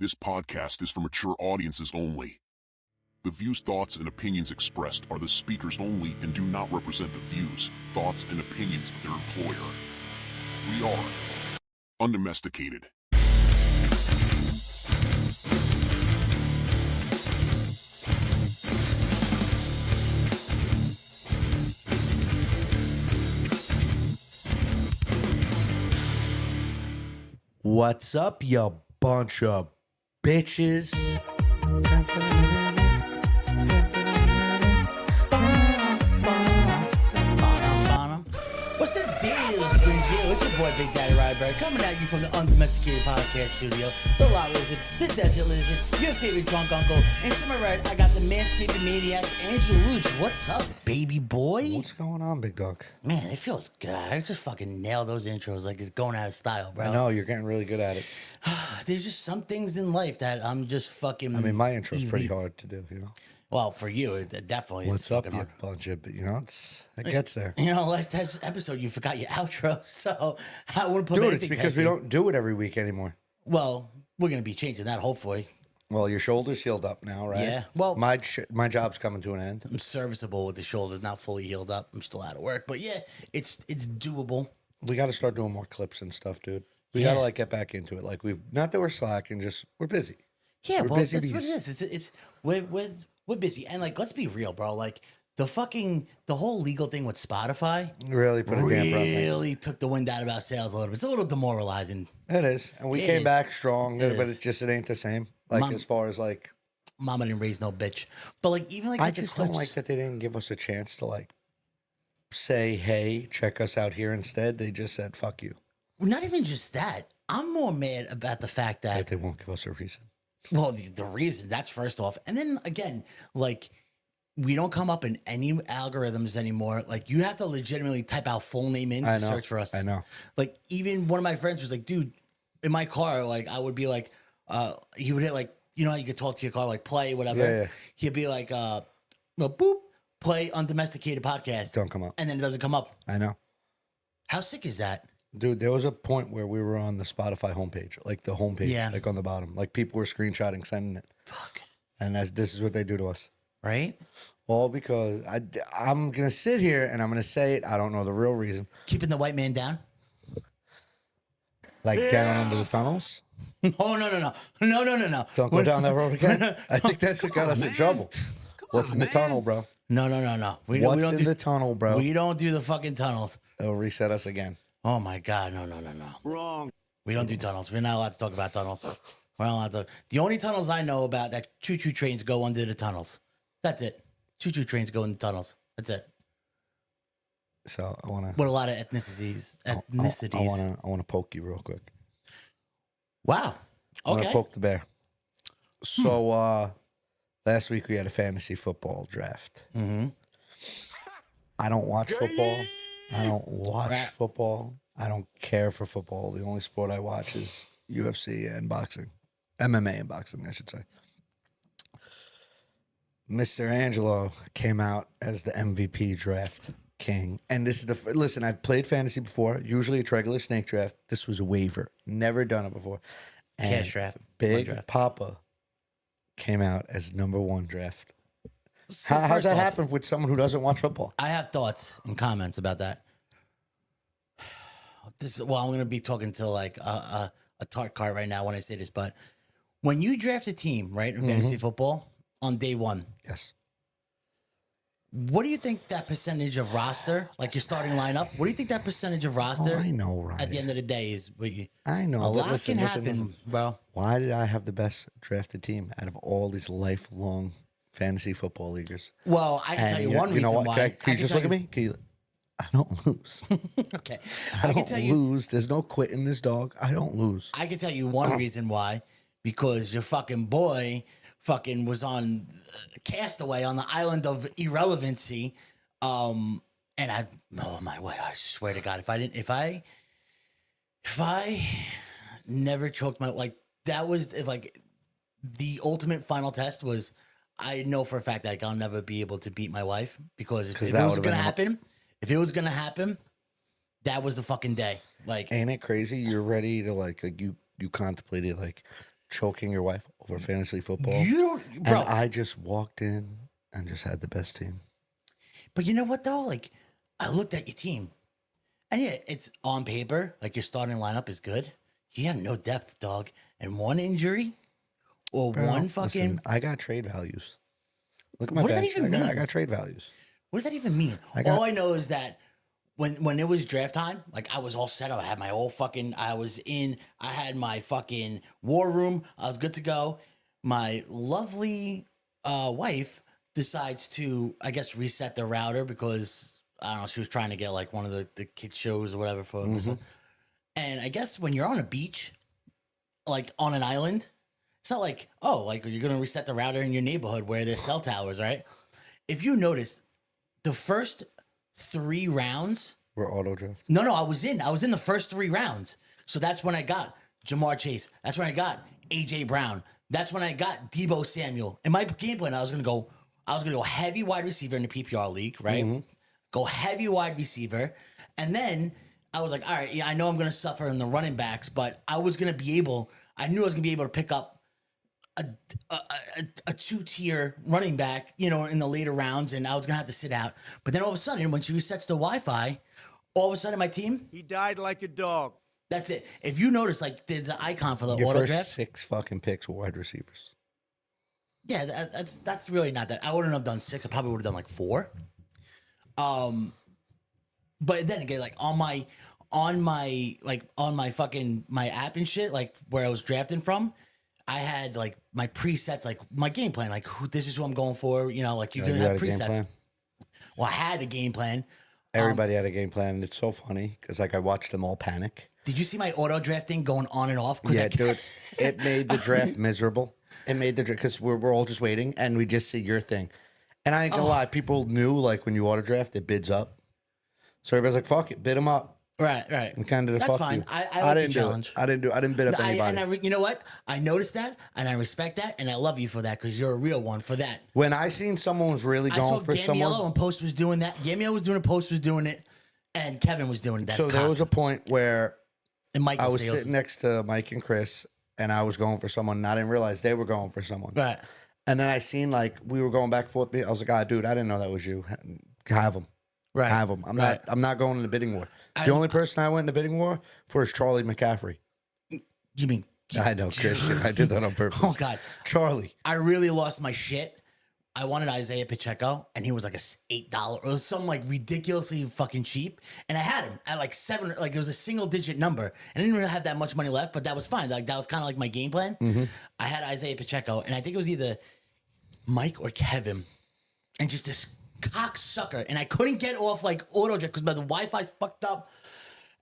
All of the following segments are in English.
This podcast is for mature audiences only. The views, thoughts, and opinions expressed are the speakers only and do not represent the views, thoughts, and opinions of their employer. We are Undomesticated. What's up, you bunch of bitches? What's the deal, Squingy? It's your boy, Big Daddy Ryberg, coming at you from the Undomesticated podcast studio. The Lot Lizard, the Desert Lizard, your favorite drunk uncle. And to my right, I got the manscaping maniac, Andrew Luch. What's up, baby boy? What's going on, big dog? Man, it feels good. I just fucking nail those intros like it's going out of style, bro. I know, you're getting really good at it. There's just some things in life that I'm just fucking. I mean, my intro's pretty hard to do, you know? Well, for you, it definitely What's is up, fucking you hard. bunch of, you know, it gets there. You know, last episode you forgot your outro, so I wouldn't put Dude, anything it's because past we you. don't do it every week anymore. Well, we're gonna be changing that hopefully. Well, your shoulder's healed up now, right? Yeah, well- my job's coming to an end. I'm serviceable with the shoulder, not fully healed up. I'm still out of work, but yeah, it's doable. We got to start doing more clips and stuff, dude. We Yeah. got to like get back into it. Like not that we're slacking, just we're busy. Yeah, We're well, busy that's what it bees. is. It's we're busy, and like let's be real, bro. Like the whole legal thing with Spotify Really put a damper on me. really took the wind out of our sails a little bit. It's a little demoralizing. It is, and we It came is. back strong, It but is. it ain't the same. Like Mom- as far as like. Mama didn't raise no bitch, but like even like I the just don't clips- like that they didn't give us a chance to like say, hey, check us out here instead. They just said, fuck you. Not even just that. I'm more mad about the fact That that they won't give us a reason. well, the reason that's first off, and then again, like we don't come up in any algorithms anymore. Like you have to legitimately type out full name in I to know. search for us. I know. Like even one of my friends was like, dude, in my car, like I would be like, he would hit like, you know, how you could talk to your car, like play, whatever. Yeah. He'd be like, well, boop, play Undomesticated podcast. Don't come up. And then it doesn't come up. I know. How sick is that? Dude, there was a point where we were on the Spotify homepage, like the homepage, Yeah. like on the bottom. Like people were screenshotting, sending it. Fuck. And this is what they do to us. Right? All because I'm going to sit here and I'm going to say it. I don't know the real reason. Keeping the white man down? Like down under the tunnels. Oh, no. Don't go down that road again. I think that's what got us in trouble. What's in the tunnel, bro? No. We What's don't in do the tunnel, bro? We don't do the fucking tunnels. It'll reset us again. Oh my God, no. Wrong. We don't do tunnels. We're not allowed to talk about tunnels. We're not allowed to. The only tunnels I know about that choo-choo trains go under the tunnels. That's it. Choo-choo trains go in the tunnels. That's it. So I want to. With a lot of ethnicities. I want to poke you real quick. Wow. I want to Okay. poke the bear. So last week we had a fantasy football draft. Mm-hmm. I don't watch football. I don't watch Right. football. I don't care for football. The only sport I watch is UFC and boxing. MMA and boxing, I should say. Mr. Angelo came out as the MVP draft king. And this is listen, I've played fantasy before, usually a regular snake draft. This was a waiver. Never done it before. And Cash draft. One Big draft. Papa came out as number one draft. So How's first that off, happen with someone who doesn't watch football? I have thoughts and comments about that. I'm going to be talking to like a tart cart right now when I say this, but when you draft a team, right, in fantasy football on day one, Yes. what do you think that percentage of roster, like your starting lineup, what do you think that percentage of roster Oh, I know, Ryan. at the end of the day is? What you, I know. a but lot listen, can listen, happen, listen. bro. Why did I have the best drafted team out of all these lifelong fantasy football leaguers? Well, I can tell you one reason what? why. Can you just look at me? I don't lose. Okay. I I can don't tell you. lose. There's no quitting this dog. I don't lose. I can tell you one reason why. Because your fucking boy fucking was on Castaway on the island of irrelevancy. And oh my way, I swear to God, if I never choked my, like, that was, if like, the ultimate final test was, I know for a fact that I'll never be able to beat my wife because if it that was would've gonna been- happen, that was the fucking day. Like, Ain't it crazy? You're ready to like you contemplated like choking your wife over fantasy football. You don't, bro. And I just walked in and just had the best team. But you know what though? Like, I looked at your team, and yeah, it's on paper. Like your starting lineup is good. You have no depth, dog, and one injury or Bro, one fucking. listen, I got trade values. Look at my What does that bench. even mean? I got trade values. What does that even mean? All I know is that when it was draft time, like I was all set up. I had my whole fucking. I had my fucking war room. I was good to go. My lovely wife decides to, I guess, reset the router because I don't know. She was trying to get like one of the kid shows or whatever for my son. And I guess when you're on a beach, like on an island, it's not like, oh, like you're gonna reset the router in your neighborhood where there's cell towers, right? If you noticed, the first 3 rounds We're auto draft. No, I was in the first 3 rounds. So that's when I got Jamar Chase. That's when I got AJ Brown. That's when I got Debo Samuel. In my game plan, I was gonna go heavy wide receiver in the PPR league, right? Go heavy wide receiver, and then I was like, all right, yeah, I know I'm gonna suffer in the running backs, but I knew I was gonna be able to pick up a 2-tier running back, in the later rounds, and I was gonna have to sit out. But then all of a sudden, when she resets the Wi-Fi, all of a sudden my team, He died like a dog. that's it. If you notice, like there's an icon for the Your auto first draft. 6 fucking picks were wide receivers. Yeah, that's really not that. I wouldn't have done 6. I probably would have done like 4. But then again, like on my fucking my app and shit, like where I was drafting from, I had like my presets, like my game plan, like this is who I'm going for. Like you can You have had a game presets. plan? Well, I had a game plan. Everybody had a game plan, and it's so funny because like I watched them all panic. Did you see my auto drafting going on and off? Yeah, dude, it made the draft miserable. It made the draft because we're all just waiting, and we just see your thing. And I ain't gonna lie, people knew like when you auto draft, it bids up. So everybody's like, "Fuck it, bid them up." Right. And kind of That's fuck fine. you. I like didn't the do challenge. it. I didn't bid up anybody. You know what? I noticed that, and I respect that, and I love you for that because you're a real one for that. When I seen someone was really I saw going for someone, Gamiello and Post was doing that. Gamiello was doing it, Post was doing it, and Kevin was doing that. so there was a point where and Michael I was Sales. sitting next to Mike and Chris, and I was going for someone, and I didn't realize they were going for someone. Right. And then I seen like we were going back and forth. I was like, "Ah, dude, I didn't know that was you. Have them, Right. have them. I'm Right. not going in the bidding war. The only person I went in the bidding war for is Charlie McCaffrey. You mean? I know, Christian. I did that on purpose. Oh God, Charlie. I really lost my shit. I wanted Isaiah Pacheco, and he was like $8 or some like ridiculously fucking cheap. And I had him at like 7, like it was a single digit number. And I didn't really have that much money left, but that was fine. Like that was kind of like my game plan. I had Isaiah Pacheco, and I think it was either Mike or Kevin, and just this cocksucker. And I couldn't get off like auto draft because the Wi-Fi's fucked up,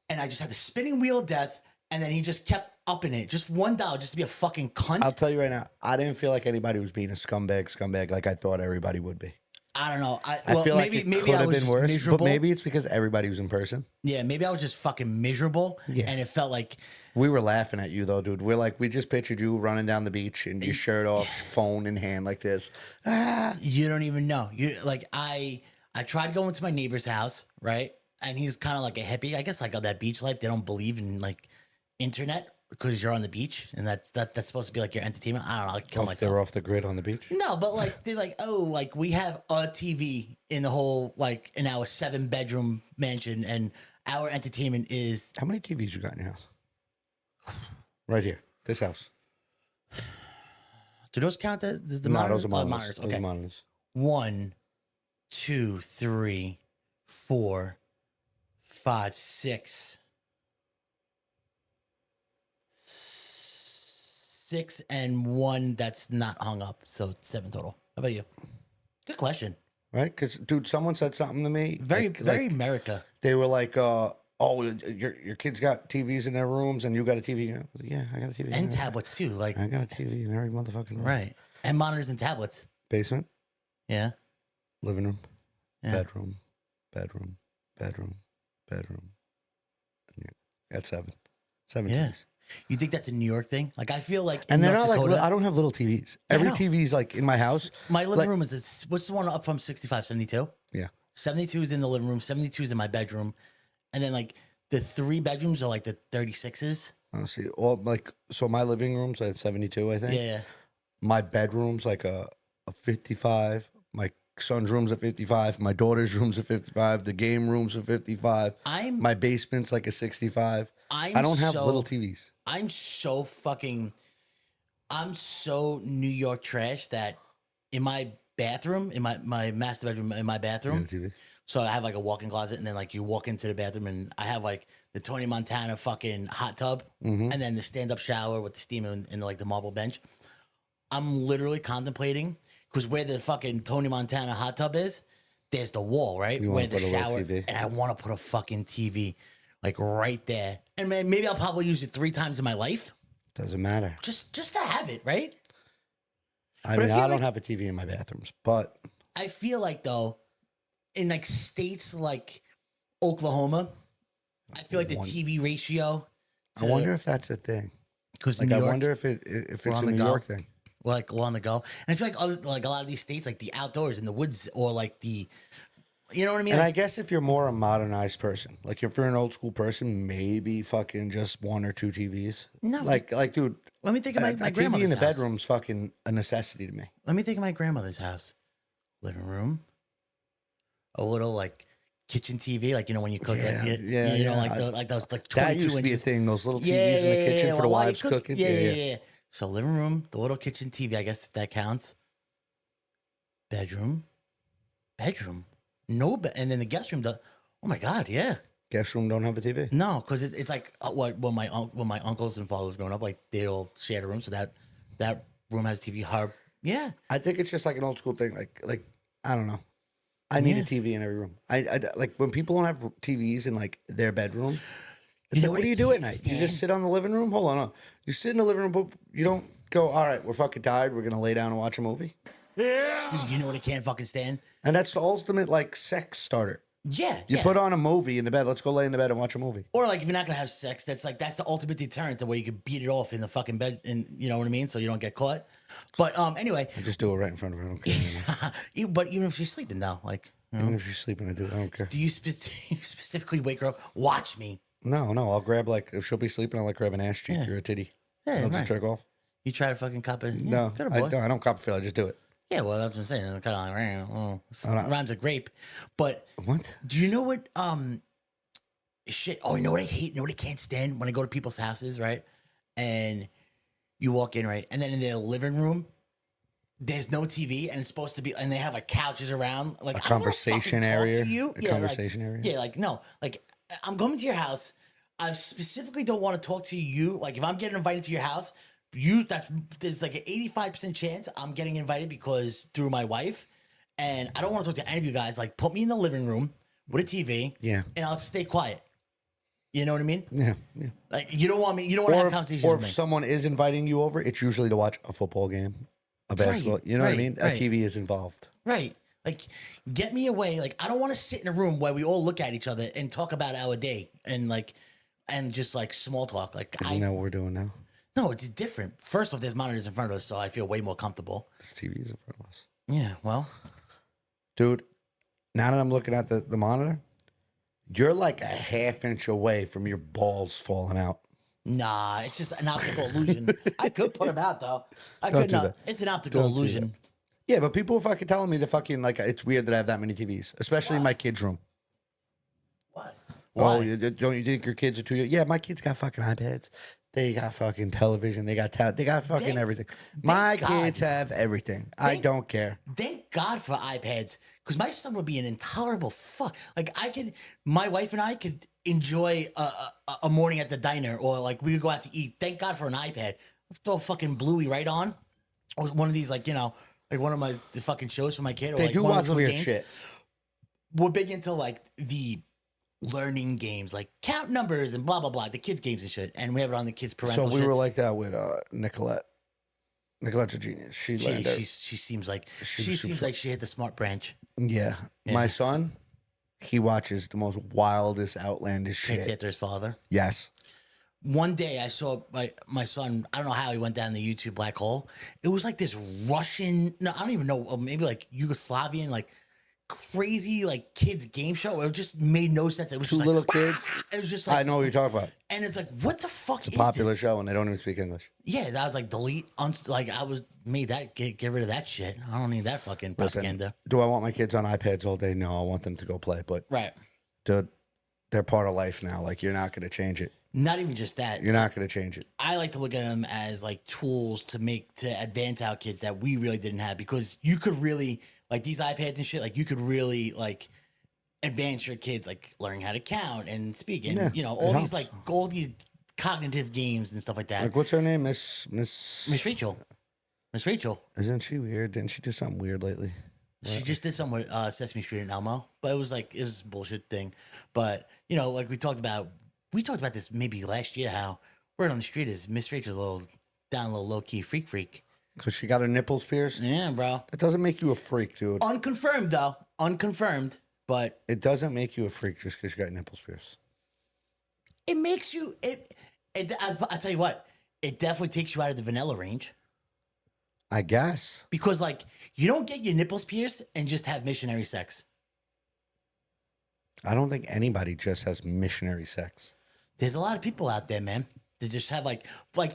and I just had the spinning wheel of death. And then he just kept upping it, just $1 just to be a fucking cunt. I'll tell you right now, I didn't feel like anybody was being a scumbag like I thought everybody would be. I don't know. I feel like it could I have was been just worse, miserable. but maybe it's because everybody was in person. Yeah, maybe I was just fucking miserable. Yeah. And it felt like We were laughing at you though, dude. We just pictured you running down the beach and your shirt off, phone in hand like this. you don't even know. I tried to go into my neighbor's house, right? And he's kind of like a hippie. I guess like that beach life, they don't believe in like internet because you're on the beach, and that's supposed to be like your entertainment. I don't know. I'll kill If they were myself. off the grid on the beach. No, but like they're like, oh, like we have a TV in the whole like in our 7-bedroom mansion, and our entertainment is. How many TVs you got in your house? Right here, this house. Do those count? Those are No, monitors? those are Oh, monitors. Those Okay. are monitors. 1, 2, 3, 4, 5, 6. 6 and 1 that's not hung up, so 7 total. How about you? Good question. Right? Because, dude, someone said something to me. Very like, America. they were like, oh, your kids got TVs in their rooms and you got a TV. I was like, yeah, I got a TV. And tablets too. Like I got a TV in every motherfucking room. right. And monitors and tablets. Basement, Yeah. living room, Yeah. bedroom, bedroom, bedroom, bedroom. And you got 7. 7 Yeah. TVs. You think that's a New York thing? Like I feel like in And they're North not Dakota, like, I don't have little TVs. I Every know. TV's like in my house. my living like- room is what's the one up from 65, 72? Yeah. 72 is in the living room, 72 is in my bedroom. And then like the 3 bedrooms are like the 36s. Let's see. All like so, my living room's at 72, I think. Yeah. My bedroom's like a 55. My son's room's a 55. My daughter's room's a 55. The game room's a 55. My basement's like a 65. I don't have little TVs. I'm so New York trash that in my bathroom, in my master bedroom, in my bathroom. TV. So I have like a walk-in closet, and then like you walk into the bathroom, and I have like the Tony Montana fucking hot tub, and then the stand-up shower with the steam and like the marble bench. I'm literally contemplating because where the fucking Tony Montana hot tub is, there's the wall, right? Where the shower, and I want to put a fucking TV like right there, and maybe I'll probably use it 3 times in my life. Doesn't matter. Just to have it, right? I mean, I don't have a TV in my bathrooms, but I feel like though, in like states like Oklahoma, I feel like the TV ratio. I wonder if that's a thing. Because like, I wonder if it's a New York thing. Like on the go, and I feel like a lot of these states, like the outdoors in the woods, or like the, you know what I mean? And like, I guess if you're more a modernized person, like if you're an old school person, maybe fucking just 1 or 2 TVs. No, like dude. Let me think of my a grandmother's TV in the house. bedroom's fucking a necessity to me. Let me think of my grandmother's house. Living room, a little like kitchen TV, like when you cook it, you know, like those like 22 that used to be a thing. Those little TVs in the kitchen for the wives cooking. Yeah. So living room, the little kitchen TV, I guess if that counts. Bedroom, no bed, and then the guest room does. Oh my god, yeah. Guest room don't have a TV. No, because it's like when my uncles and fathers growing up, like they all shared a room, so that room has TV. Yeah. I think it's just like an old school thing. Like I don't know. I need a TV in every room. I like when people don't have TVs in like their bedroom. It's like, what do you do at night? You just sit on the living room? Hold on. No. You sit in the living room, but you don't go, all right, we're fucking tired. We're going to lay down and watch a movie. Yeah. Dude, you know what I can't fucking stand? And that's the ultimate like sex starter. Yeah. You put on a movie in the bed. Let's go lay in the bed and watch a movie. Or like if you're not going to have sex, that's the ultimate deterrent to where you can beat it off in the fucking bed. And you know what I mean? So you don't get caught. But anyway. I just do it right in front of her. I don't care. But even if she's sleeping though, like. Even if she's sleeping, I do it. I don't care. Do you specifically wake her up? Watch me. No. I'll grab like, if she'll be sleeping, I'll like grab an ass cheek or a titty. Yeah, I'll just jerk off. You try to fucking cop it? No, I don't cop feel. I just do it. Yeah, well, that's what I'm saying. I'm kind of like, rhymes like grape. But what? Do you know what? Shit. Oh, you know what I hate? You know what I can't stand? When I go to people's houses, right? And you walk in, right? And then in their living room, there's no TV, and it's supposed to be, and they have like couches around, like a conversation area. A conversation area. Yeah, like no, like I'm coming to your house. I specifically don't want to talk to you. Like if I'm getting invited to your house, there's like an 85% chance I'm getting invited because through my wife, and I don't want to talk to any of you guys. Like put me in the living room with a TV, and I'll stay quiet. You know what I mean? Yeah. Like you don't want to have a conversation. Or with if me. someone is inviting you over, it's usually to watch a football game, a basketball. You know what I mean? A TV is involved. Right. Like, get me away. Like, I don't want to sit in a room where we all look at each other and talk about our day and just like small talk. Like, Isn't that what we're doing now? No, it's different. First off, there's monitors in front of us, so I feel way more comfortable. There's TVs in front of us. Yeah, well. Dude, now that I'm looking at the monitor, you're like a half inch away from your balls falling out. Nah, it's just an optical illusion. I could put them out, though. It's an optical illusion. Yeah, but people are fucking telling me that fucking, like, it's weird that I have that many TVs, especially in my kids' room. What? Oh, don't you think your kids are too young? Yeah, my kids got fucking iPads. They got fucking television. They got fucking everything. My kids have everything. I don't care. Thank God for iPads, because my son would be an intolerable fuck. Like my wife and I could enjoy a morning at the diner, or like we would go out to eat. Thank God for an iPad. Throw fucking Bluey right on, or one of these like one of the fucking shows for my kid. Or they like do one watch of weird games. shit. We're big into like the learning games, like count numbers and blah blah blah, the kids games and shit, and we have it on the kids parental. So we were like that with Nicolette. Nicolette's a genius. She seems like she hit the smart branch. Yeah. My son, he watches the most wildest, outlandish shit. Takes after his father. Yes. One day I saw my son, I don't know how he went down the YouTube black hole. It was like this Russian, no, I don't even know, maybe like Yugoslavian, like crazy like kids game show. It just made no sense. It was Two just little like, kids. It was just like I know what you're talking about. and it's like, what the fuck It's a is popular this? show, and they don't even speak English. Yeah, that was like delete. Like I was made that get rid of that shit. I don't need that fucking propaganda. Listen, do I want my kids on iPads all day? No, I want them to go play. But Right. dude, they're part of life now. Like you're not going to change it. Not even just that. You're not going to change it. I like to look at them as like tools to advance our kids that we really didn't have, because you could really like these iPads and shit. Like you could really like advance your kids, like learning how to count and speak, and Yeah, you know it helps. all these cognitive games and stuff like that. Like what's her name? Miss. Miss Rachel. Isn't she weird? Didn't she do something weird lately? She just did something with Sesame Street and Elmo, but it was a bullshit thing. But you know, like we talked about this maybe last year. How word on the street is Miss Rachel's a little low key freak. Because she got her nipples pierced. Yeah, bro. That doesn't make you a freak, dude. Unconfirmed though, but It doesn't make you a freak just because you got nipples pierced. it makes you I'll tell you what, it definitely takes you out of the vanilla range, I guess. because like you don't get your nipples pierced and just have missionary sex. I don't think anybody just has missionary sex. There's a lot of people out there, man. They just have like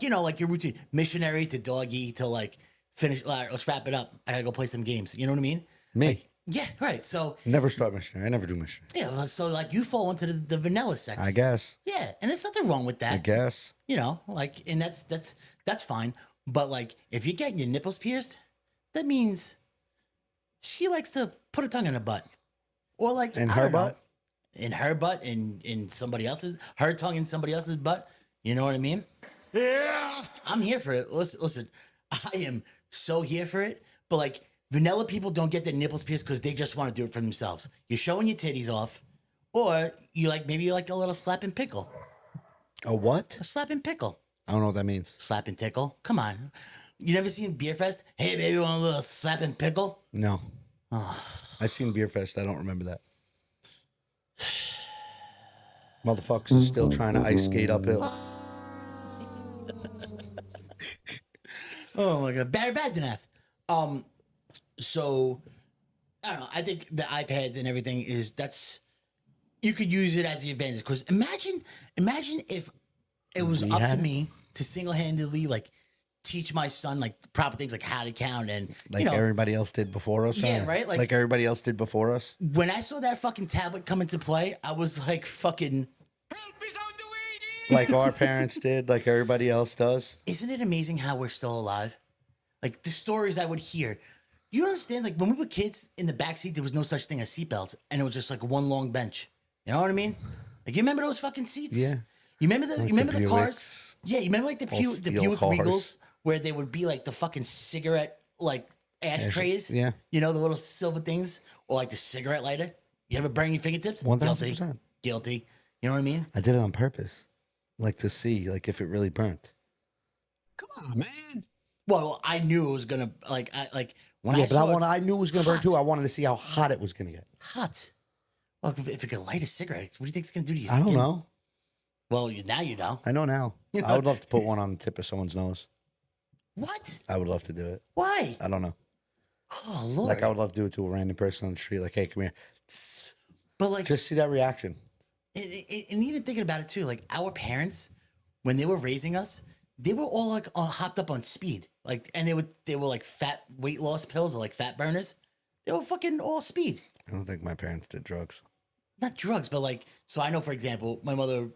you know, like your routine, missionary to doggy to like finish. All right, let's wrap it up. I gotta go play some games. You know what I mean? Me. Yeah, right. So Never start missionary. I never do missionary. yeah, well, so like you fall into the vanilla sex. I guess. Yeah, and there's nothing wrong with that. I guess. You know, like, and that's fine. But like, if you're getting your nipples pierced, that means she likes to put a tongue in her butt, or like In I her don't know, butt? in her butt, in somebody else's, her tongue in somebody else's butt. You know what I mean? Yeah. I'm here for it. Listen, I am so here for it. But like, vanilla people don't get their nipples pierced because they just want to do it for themselves. You're showing your titties off, or maybe you like a little slap and pickle. A what? A slap and pickle. I don't know what that means. Slap and tickle. Come on. You never seen Beer Fest? Hey, baby, want a little slap and pickle? No. I seen Beer Fest. I don't remember that. Motherfuckers is still trying to ice skate uphill. Oh my God, Barry Badgenath. So I don't know. I think the iPads and everything you could use it as the advantage. Because imagine if it was We up to had it. me to single-handedly like teach my son like proper things like how to count and Like you know. everybody else did before us? Yeah, huh? right? Like everybody else did before us? When I saw that fucking tablet come into play, I was like fucking. Like our parents did, like everybody else does? Isn't it amazing how we're still alive? Like the stories I would hear. You understand? Like when we were kids in the backseat, there was no such thing as seatbelts, and it was just like one long bench. You know what I mean? Like you remember those fucking seats? Yeah. You remember Like you remember the cars? Buicks, Yeah. You remember like the all the steel Buick cars. Regals where they would be like the fucking cigarette like ashtrays. yeah. You know the little silver things, or like the cigarette lighter. You ever burn your fingertips? 1000%. Guilty. You know what I mean? I did it on purpose. Like to see, like if it really burnt. Come on, man. Well, I knew it was gonna when I Yeah, but saw I knew it was going to burn hot. too. I wanted to see how hot it was going to get. hot. Well, if it could light a cigarette, what do you think it's gonna do to your I skin? don't know. Well, now you know. I know now. I would love to put one on the tip of someone's nose. What? I would love to do it. Why? I don't know. Oh Lord! Like I would love to do it to a random person on the street. Like, hey, come here. But like, Just see that reaction. and even thinking about it too, like our parents, when they were raising us, they were all like hopped up on speed, like, and they were like fat weight loss pills or like fat burners. They were fucking all speed. I don't think my parents did drugs. Not drugs, but like, so I know, for example, my mother,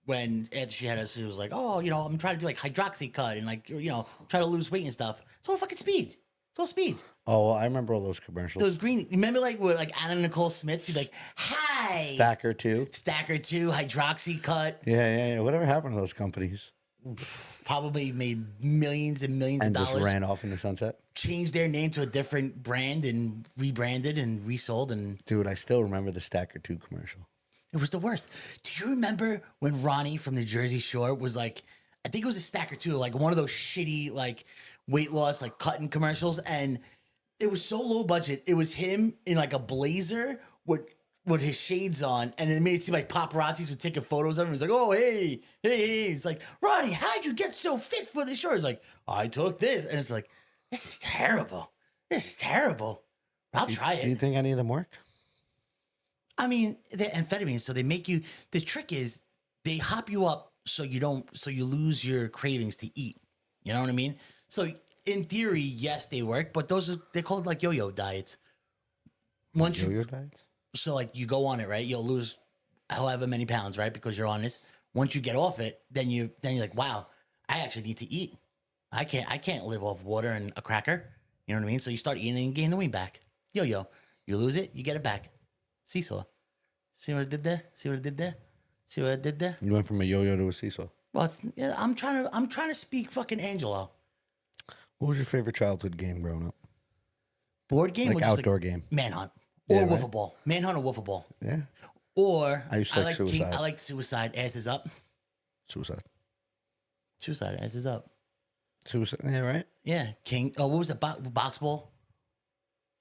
after she had us, she was like, oh, you know, I'm trying to do like hydroxy cut and like, you know, try to lose weight and stuff. It's all fucking speed. It's all speed. Oh, well, I remember all those commercials. Those green, you remember like with like Anna Nicole Smith? She's like, hi. Stacker too. Stacker 2, hydroxy cut. Yeah. Whatever happened to those companies? Probably made millions and millions And of just dollars. ran off in the sunset. Changed their name to a different brand and rebranded and resold, and Dude, I still remember the Stacker 2 commercial. it was the worst. Do you remember when Ronnie from the Jersey Shore was like, I think it was a Stacker 2, like one of those shitty like weight loss like cutting commercials, and it was so low budget. It was him in like a blazer with his shades on, and it made it seem like paparazzis were taking photos of him. He's like, oh, hey. It's like, Ronnie, how'd you get so fit for the show? He's like, I took this. And it's like, this is terrible. I'll try Do you it. think any of them worked? I mean, they're amphetamines, so they make you. The trick is they hop you up so you lose your cravings to eat. You know what I mean? So in theory, yes, they work, but they're called like yo-yo diets. Once Yo-yo diets? so like you go on it, right? You'll lose however many pounds, right? Because you're on this. Once you get off it, then you're like, wow, I actually need to eat. I can't live off water and a cracker. You know what I mean? So you start eating and you gain the weight back. Yo-yo. You lose it, you get it back. Seesaw. See what I did there? See what I did there? See what I did there? You went from a yo-yo to a seesaw. Well, I'm trying to speak fucking Angelo. What was your favorite childhood game growing up? Board game, Like which is outdoor game. Manhunt or Yeah, wiffle right? ball. Manhunt or wiffle ball. Yeah. Or I used to like Suicide. I like Suicide. Asses up. Suicide. Suicide. Asses up. Suicide. Yeah, right? Yeah. King. Oh, what was it? Box ball.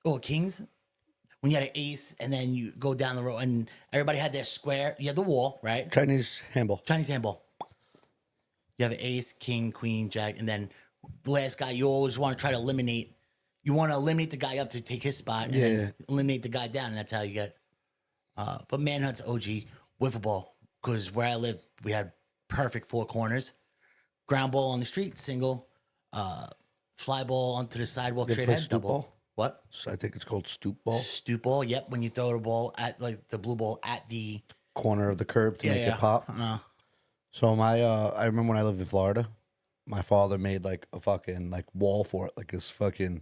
Oh, Kings. When you had an ace and then you go down the road and everybody had their square. You had the wall, right? Chinese handball. Chinese handball. You have an ace, king, queen, jack, and then the last guy you always want to try to eliminate. You want to eliminate the guy up to take his spot and then eliminate the guy down, and that's how you get. But Manhunt's OG, wiffle ball, because where I lived, we had perfect four corners. Ground ball on the street, single. Fly ball onto the sidewalk, You straight play head, stoop double. ball? What? So I think it's called stoop ball. Stoop ball, yep. When you throw the ball at, like, the blue ball at the... Corner of the curb to make it pop. So I remember when I lived in Florida, my father made like a fucking like wall for it, like this fucking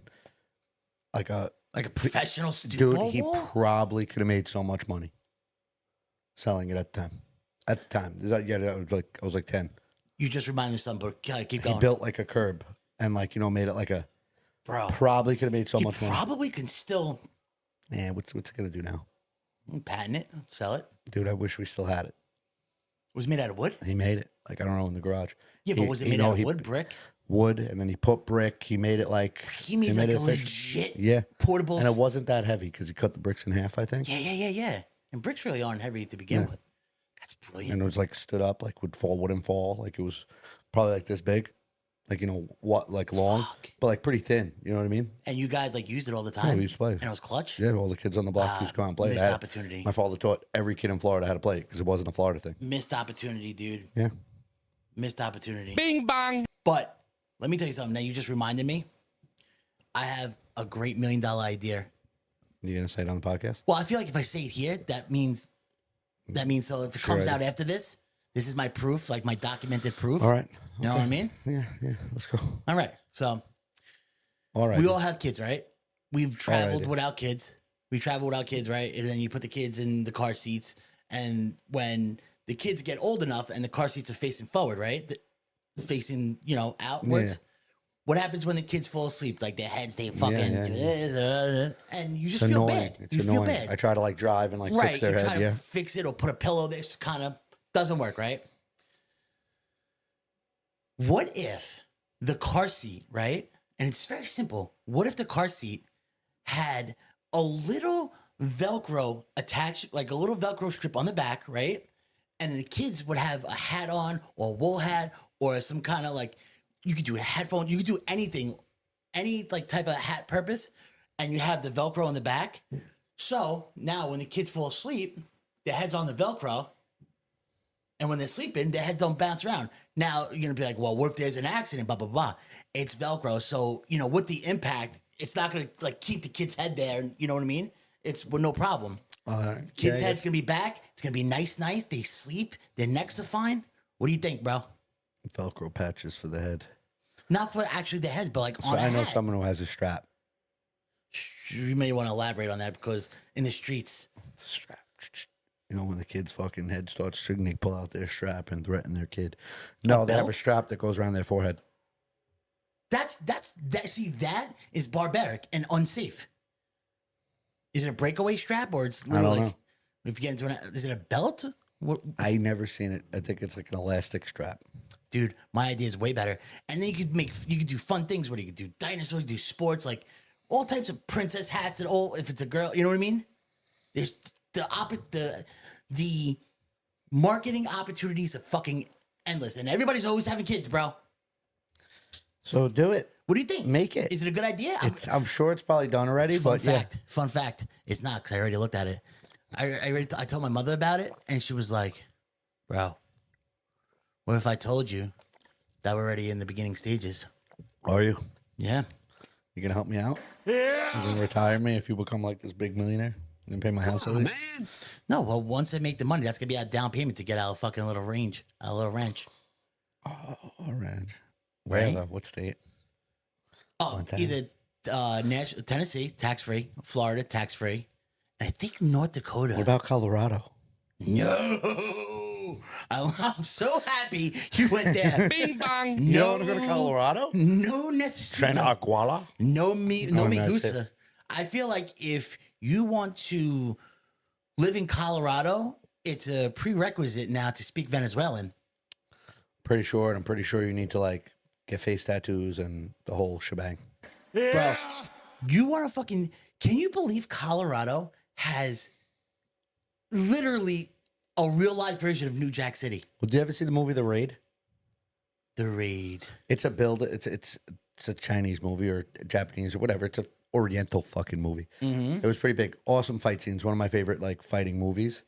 like a professional stoop dude. ball He wall? probably could have made so much money selling it at the time. At the time, I was like 10. You just reminded me of something, but God, keep going. He built like a curb and like made it like a Bro, probably could have made so you much money. probably can still Yeah, what's it gonna do now, patent it, sell it. dude? I wish we still had it. It was made out of wood? He made it like I don't know in the garage. Yeah, but was it made out of wood, brick? Wood, and then he put brick. He made it like He made like it a efficient. legit portable. And it wasn't that heavy because he cut the bricks in half, I think. Yeah. And bricks really aren't heavy to begin with. That's brilliant. And it was like stood up, like wouldn't fall. Like it was probably like this big, like like long, but like pretty thin. You know what I mean? And you guys like used it all the time. Yeah, we used to play. And it was clutch. Yeah, all the kids on the block used to come out and play. Missed opportunity. My father taught every kid in Florida how to play it because it wasn't a Florida thing. Missed opportunity, dude. Yeah. Missed opportunity. Bing bong. But let me tell you something. Now you just reminded me. I have a great $1 million idea. You gonna say it on the podcast? Well, I feel like if I say it here, that means so if it comes out after this is my proof, like my documented proof. All right. You know what I mean? Yeah. Let's go. All right. So All right. we all have kids, right? We've traveled Alrighty. without kids. We travel without kids, right? And then you put the kids in the car seats. And when the kids get old enough and the car seats are facing forward, right? Facing, outwards. Yeah. What happens when the kids fall asleep? Like their heads, they fucking, and you just It's feel annoying. bad. It's you annoying. feel bad. I try to like drive and like fix their you try head. to Yeah. fix it or put a pillow. This kind of doesn't work, right? What if the car seat, right? And it's very simple. What if the car seat had a little Velcro attached, like a little Velcro strip on the back, right? And the kids would have a hat on or a wool hat or some kind of like, you could do a headphone, you could do anything, any like type of hat purpose, and you have the Velcro on the back. So now when the kids fall asleep, their head's on the Velcro. And when they're sleeping, their heads don't bounce around. Now you're gonna be like, well, what if there's an accident? Blah blah blah. It's Velcro, so with the impact, it's not gonna like keep the kid's head there. You know what I mean? It's with no problem. Kid's head's gonna be back. It's gonna be nice. They sleep. Their necks are fine. What do you think, bro? Velcro patches for the head. Not for actually the head, but like on So a I know hat. someone who has a strap. You may want to elaborate on that because in the streets, Strap. When the kid's fucking head starts shaking, they pull out their strap and threaten their kid. No, they have a belt? strap that goes around their forehead. that. See, that is barbaric and unsafe. Is it a breakaway strap or it's literally don't like if you get into is it a belt? What, I never seen it. I think it's like an elastic strap. dude, my idea is way better. And then you could do fun things where you could do dinosaurs, you could do sports, like all types of princess hats and all. If it's a girl, you know what I mean? There's the marketing opportunities are fucking endless, and everybody's always having kids, bro. So do it. What do you think? Make it. Is it a good idea? I'm sure it's probably done already, but Fun fact, it's not because I already looked at it. I told my mother about it, and she was like, "Bro, what if I told you that we're already in the beginning stages?" Are you? Yeah. You gonna help me out? Yeah. You gonna retire me if you become like this big millionaire and pay my house at least? Man. No, well, once I make the money, that's gonna be our down payment to get our fucking little range, our little ranch. Oh, orange. Where Right? though? What state? Oh, Montana. either Tennessee, tax free, Florida, tax free, and I think North Dakota. What about Colorado? No, I'm so happy you went there. Bing bong. You don't want to go to Colorado? No necessary. Tren Aguala? No me, no Oh, me nice. gusta. I feel like if you want to live in Colorado, it's a prerequisite now to speak Venezuelan. Pretty sure, and I'm pretty sure you need to like get face tattoos and the whole shebang. Bro, you want to fucking... Can you believe Colorado has literally a real-life version of New Jack City? Well, do you ever see the movie The Raid? The Raid. It's a Chinese movie or Japanese or whatever. It's an Oriental fucking movie. It was pretty big. Awesome fight scenes. One of my favorite like fighting movies.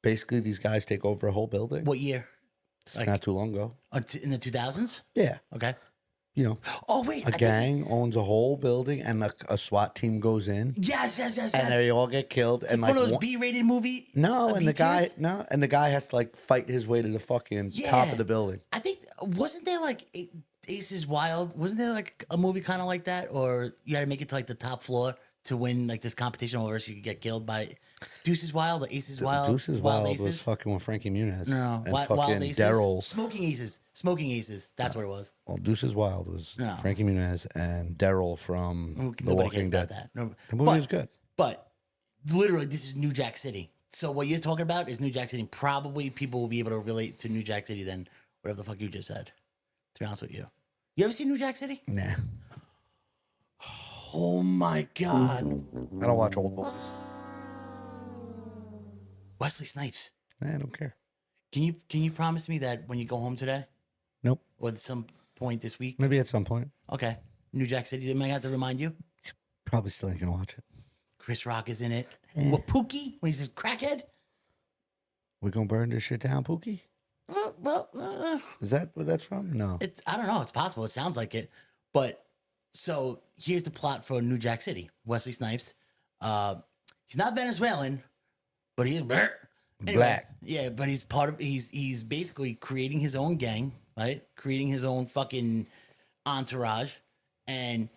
Basically these guys take over a whole building. What year? It's like- not too long ago. In the 2000s? Yeah. Okay. You know, Oh, wait. a gang owns a whole building and a SWAT team goes in Yes. and they all get killed. And One like of those one- B-rated movie. no, and the guy B-tiers? and the guy has to like fight his way to the fucking top Yeah. of the building. I think, wasn't there like Aces Wild? Wasn't there like a movie kind of like that? Or you had to make it to like the top floor to win like this competition, or else you could get killed by Deuces Wild or Aces Wild? Deuces Wild Aces? was fucking with Frankie Muniz. No, and Wild fucking Aces. Daryl. Smoking Aces. That's what it was. Well, Deuces Wild was No. Frankie Muniz and Daryl from The Nobody Walking cares about Dead. that. No, The movie but, was good. But literally, this is New Jack City. So what you're talking about is New Jack City. Probably people will be able to relate to New Jack City than whatever the fuck you just said. To be honest with you, you ever seen New Jack City? Nah, Oh my god, I don't watch old movies. Wesley Snipes. Nah, I don't care. Can you promise me that when you go home today Nope. or at some point this week? Maybe at some point. Okay, New Jack City. Am I gonna have to remind you? Probably still ain't gonna watch it. Chris Rock is in it. What Pookie when he's a crackhead? We gonna burn this shit down, Pookie? Is that where that's from? No. I don't know. It's possible. It sounds like it. But so here's the plot for New Jack City. Wesley Snipes. He's not Venezuelan, but he is Black. Yeah, but he's part of. He's basically creating his own gang, right? Creating his own fucking entourage, and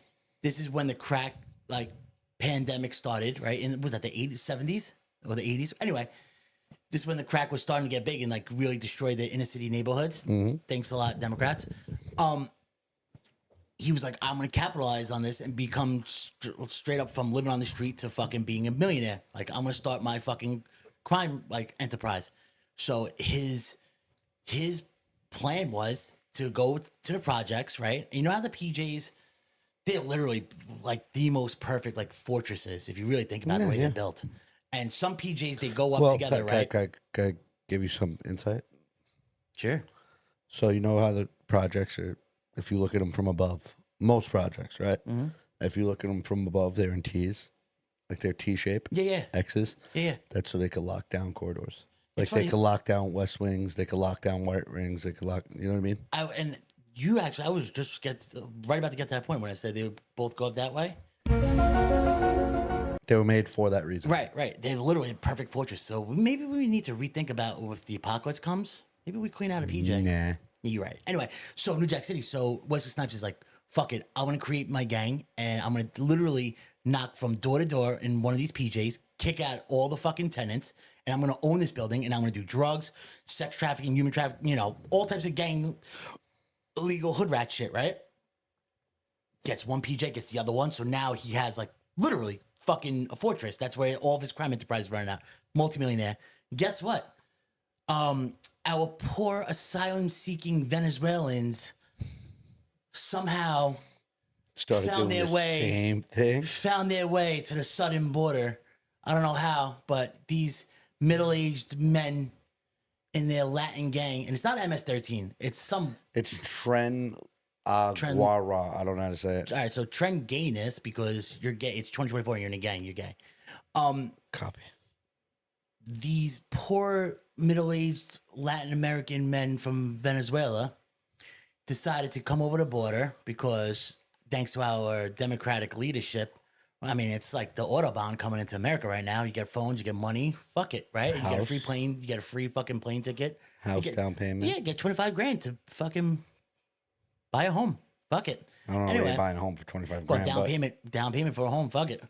this is when the crack like pandemic started, right? And was that the 80s, 70s, or the 80s? Anyway. This is when the crack was starting to get big and like really destroy the inner city neighborhoods. Thanks a lot, Democrats. He was like, I'm going to capitalize on this and become straight up from living on the street to fucking being a millionaire. Like, I'm going to start my fucking crime like enterprise. So his plan was to go to the projects, right? You know how the PJs, they're literally like the most perfect like fortresses if you really think about the way they're built. And some PJs, they go up together, right? Can I give you some insight? Sure. So you know how the projects are, if you look at them from above, most projects, right? If you look at them from above, they're in T's, like they're T-shape, Yeah. X's. Yeah. That's so they can lock down corridors. Like It's they funny. can lock down west wings, they can lock down white rings, they can lock, you know what I mean? And you actually, I was just right about to get to that point when I said they would both go up that way. They were made for that reason. Right. They're literally a perfect fortress. So maybe we need to rethink about if the apocalypse comes, maybe we clean out a PJ. Nah. You're right. Anyway, so New Jack City. So Wesley Snipes is like, fuck it. I want to create my gang and I'm going to literally knock from door to door in one of these PJs, kick out all the fucking tenants, and I'm going to own this building and I'm going to do drugs, sex trafficking, human trafficking, you know, all types of gang, illegal hood rat shit, right? Gets one PJ, gets the other one. So now he has like literally fucking a fortress. That's where all of his crime enterprise is running out. Multimillionaire. Guess what? Our poor asylum-seeking Venezuelans somehow Started Found doing their the way. same thing. found their way to the southern border. I don't know how, but these middle-aged men in their Latin gang, and it's not MS-13. It's some. It's Tren Aguara. I don't know how to say it. All right, so trend gayness because you're gay. It's 2024 and you're in a gang. You're gay. Copy. these poor middle-aged Latin American men from Venezuela decided to come over the border because thanks to our democratic leadership, I mean, it's like the Autobahn coming into America right now. You get phones, you get money, fuck it, right? You get a free plane, you get a free fucking plane ticket. Down payment. Yeah, get 25 grand to fucking buy a home. Fuck it. I don't know anyway, really buying a home for 25 well, grand. down payment for a home, fuck it.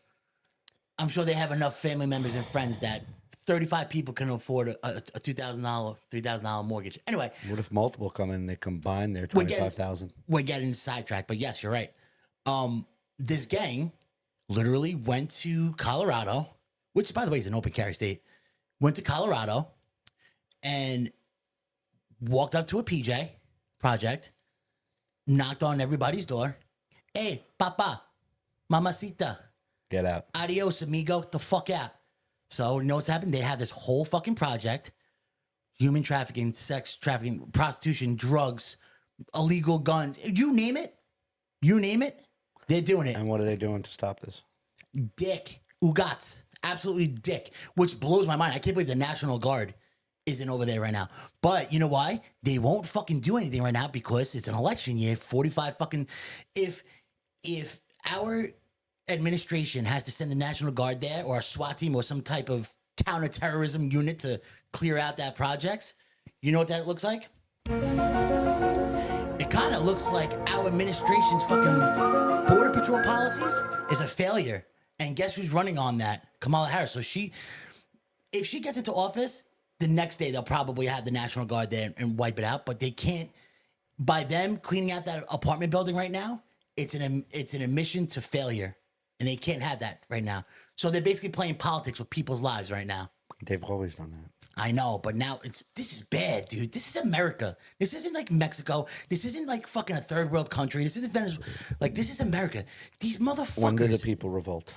I'm sure they have enough family members and friends that 35 people can afford a $2,000, $3,000 mortgage. Anyway. What if multiple come in and they combine their 25,000? We're getting sidetracked, but yes, you're right. This gang literally went to Colorado, which, by the way, is an open carry state. Went to Colorado and walked up to a PJ project, knocked on everybody's door. Hey, papa, mamacita. Get out. Adios, amigo. Get the fuck out. So, you know what's happened? They have this whole fucking project. Human trafficking, sex trafficking, prostitution, drugs, illegal guns. You name it. You name it. They're doing it. And what are they doing to stop this? Dick. Ugats. Absolutely dick. Which blows my mind. I can't believe the National Guard isn't over there right now. But you know why? They won't fucking do anything right now because it's an election year. 45 fucking... If our administration has to send the National Guard there or a SWAT team or some type of counterterrorism unit to clear out that projects, you know what that looks like? It kind of looks like our administration's fucking border patrol policies is a failure. And guess who's running on that? Kamala Harris. So if she gets into office, the next day they'll probably have the National Guard there and wipe it out. But they can't, by them cleaning out that apartment building right now, it's an admission to failure. And they can't have that right now. So they're basically playing politics with people's lives right now. They've always done that. I know, but now this is bad, dude. This is America. This isn't like Mexico. This isn't like fucking a third world country. This isn't Venezuela. Like, this is America. These motherfuckers. When did the people revolt?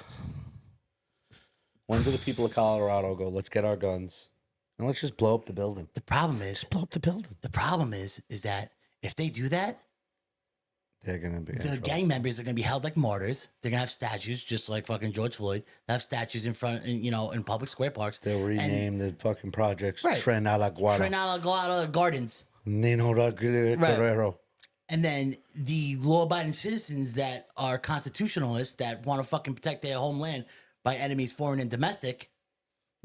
When did the people of Colorado go, let's get our guns and let's just blow up the building? The problem is, Just blow up the building. the problem is that if they do that, They're going to be in the trouble. gang members are going to be held like martyrs. They're going to have statues, just like fucking George Floyd. They have statues in front, in public square parks. They'll rename the fucking projects Right. Tren a la Guarda. Tren go out of the gardens. Nino Guerrero. And then the law-abiding citizens that are constitutionalists that want to fucking protect their homeland by enemies, foreign and domestic,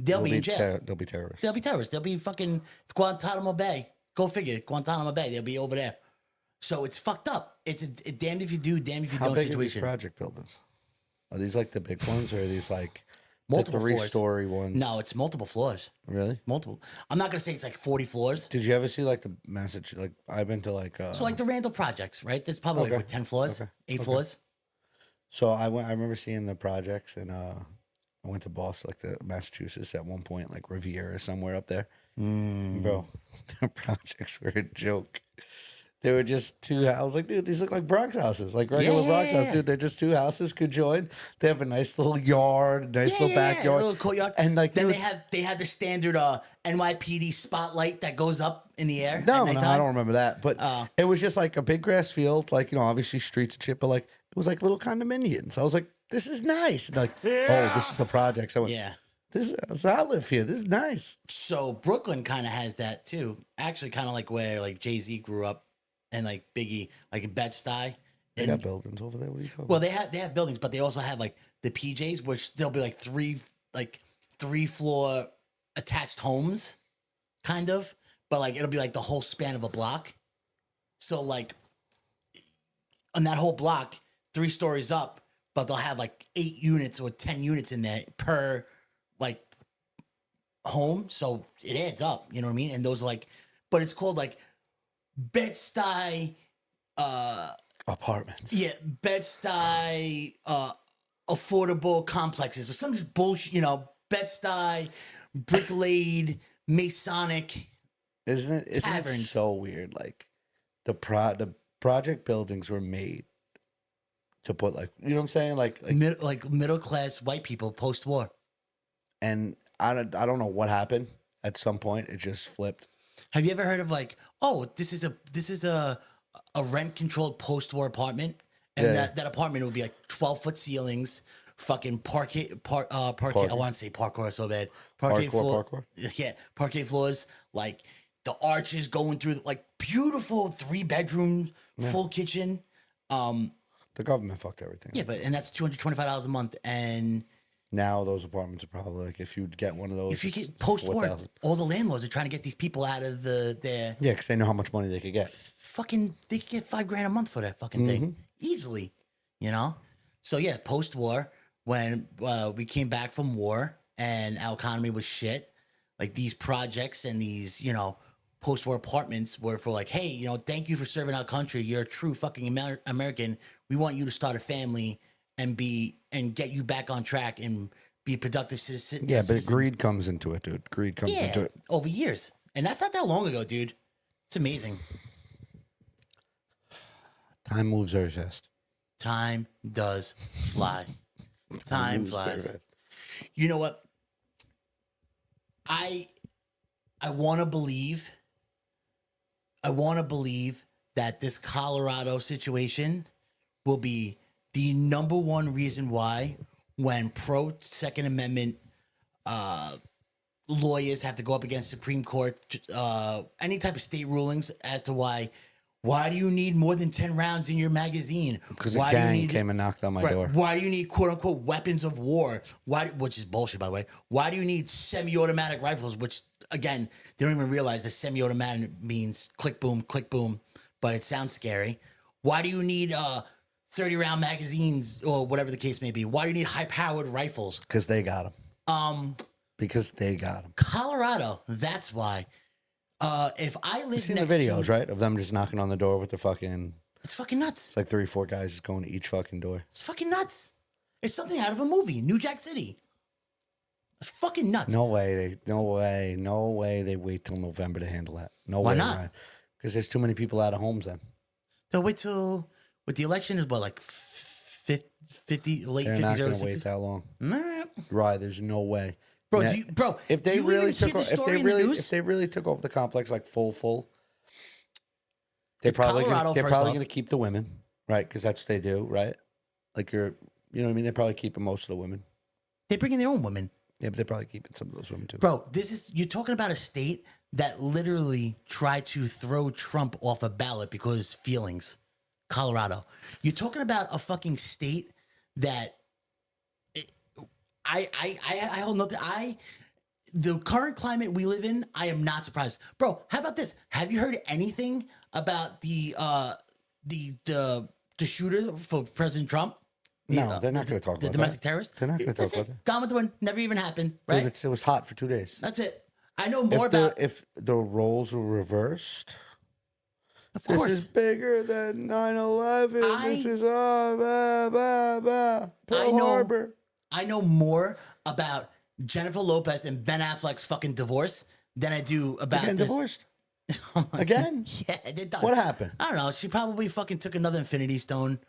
they'll be in jail. They'll be terrorists. They'll be terrorists. They'll be fucking Guantanamo Bay. Go figure. Guantanamo Bay. They'll be over there. So it's fucked up. It's a damned if you do, damned if you How don't big are these situation. project buildings? Are these like the big ones or are these like Multiple the floors. 3-story ones? No, it's multiple floors. Really? Multiple. I'm not gonna say it's like 40 floors. Did you ever see like the message? Like I've been to like. So like the Randall projects, right? There's probably Okay. like 10 floors, Okay. 8 floors. So I remember seeing the projects and I went to Boston, like the Massachusetts at one point, like Riviera somewhere up there. Bro, the projects were a joke. They were just two houses. Like, dude, these look like Bronx houses, like regular Bronx houses. Dude, they're just two houses conjoined. They have a nice little yard, nice little backyard, little courtyard. and like then dude, they have the standard NYPD spotlight that goes up in the air. No, at no, nighttime. I don't remember that. But it was just like a big grass field, like, obviously streets and shit, but like it was like little condominiums. I was like, this is nice. And like, oh, this is the projects. I went, Yeah. I live here. This is nice. So Brooklyn kind of has that too. Actually, kind of like where like Jay-Z grew up and like Biggie, like in Bed-Stuy. They got buildings over there. What are you talking Well, about? they have buildings, but they also have like the PJs, which there'll be like three floor attached homes, kind of. But like it'll be like the whole span of a block. So like on that whole block, 3 stories up, but they'll have like 8 units or 10 units in there per like home. So it adds up, you know what I mean? And those are like, but it's called like Bed-Stuy, Apartments. yeah, Bed-Stuy, affordable complexes or some bullshit, Bed-Stuy, Brick-Laid, Masonic. Isn't it Taverns. so weird? Like the project buildings were made to put like, you know what I'm saying? Like Middle class white people post war. and I don't know what happened. At some point, it just flipped. Have you ever heard of like, oh, this is a rent controlled post war apartment, and Yeah. that apartment would be like 12-foot ceilings, fucking parquet. I want to say parkour so bad. Parkour. Yeah, parquet floors. Like the arches going through, like beautiful 3-bedroom, full kitchen. The government fucked everything. Yeah, and that's $225 a month. And now those apartments are probably like, if you get one of those, if you it's get post-war, 4,000. all the landlords are trying to get these people out of their Yeah, because they know how much money they could get. fucking. They could get $5,000 a month for that fucking thing easily, you know. So yeah, post-war, when we came back from war and our economy was shit, like these projects and these, you know, post-war apartments were for like, hey, you know, thank you for serving our country. You're a true fucking American. We want you to start a family and get you back on track and be a productive citizen. Yeah, but greed comes into it, dude. Greed comes into it. Over years. And that's not that long ago, dude. It's amazing. Time moves very fast. Time does fly. Time moves very flies. fast. You know what? I want to believe that this Colorado situation will be the number one reason why, when pro Second Amendment lawyers have to go up against Supreme Court, any type of state rulings as to why do you need more than 10 rounds in your magazine? Because a gang came and knocked on my door. Why do you need quote unquote weapons of war? Which is bullshit, by the way. Why do you need semi-automatic rifles? Which again, they don't even realize that semi-automatic means click boom, but it sounds scary. Why do you need 30-round magazines or whatever the case may be? Why do you need high-powered rifles? Because they got them. Because they got them. Colorado, that's why. If I live You've seen the videos, right? Of them just knocking on the door with the fucking... It's fucking nuts. It's like 3 or 4 guys just going to each fucking door. It's fucking nuts. It's something out of a movie. New Jack City. It's fucking nuts. No way they wait till November to handle that. No way. Why not? Because there's too many people out of homes then. They'll wait till... With the election is what, like 50, late 50s, They're not early going to 60s? wait that long. Nah. Right, there's no way. Bro, if they do you really even hear took the story in the news? if they really took over the complex like full, they're It's probably Colorado, first going off. to keep the women, right? Because that's what they do, right? Like you know what I mean? They're probably keeping most of the women. They bring in their own women. Yeah, but they're probably keeping some of those women too. Bro, you're talking about a state that literally tried to throw Trump off a ballot because feelings. Colorado. You're talking about a fucking state that I hold nothing. The current climate we live in, I am not surprised. Bro, how about this? Have you heard anything about the shooter for President Trump? No, they're not going to talk about the domestic terrorist. They're not going to talk That's about it. Gone with the wind. Never even happened. Right? Dude, it was hot for 2 days. That's it. I know more about. If the roles were reversed, Of course. this is bigger than 9/11. This is Pearl Harbor. I know more about Jennifer Lopez and Ben Affleck's fucking divorce than I do about Getting this. divorced again? Yeah, they're done. What happened? I don't know. She probably fucking took another Infinity Stone,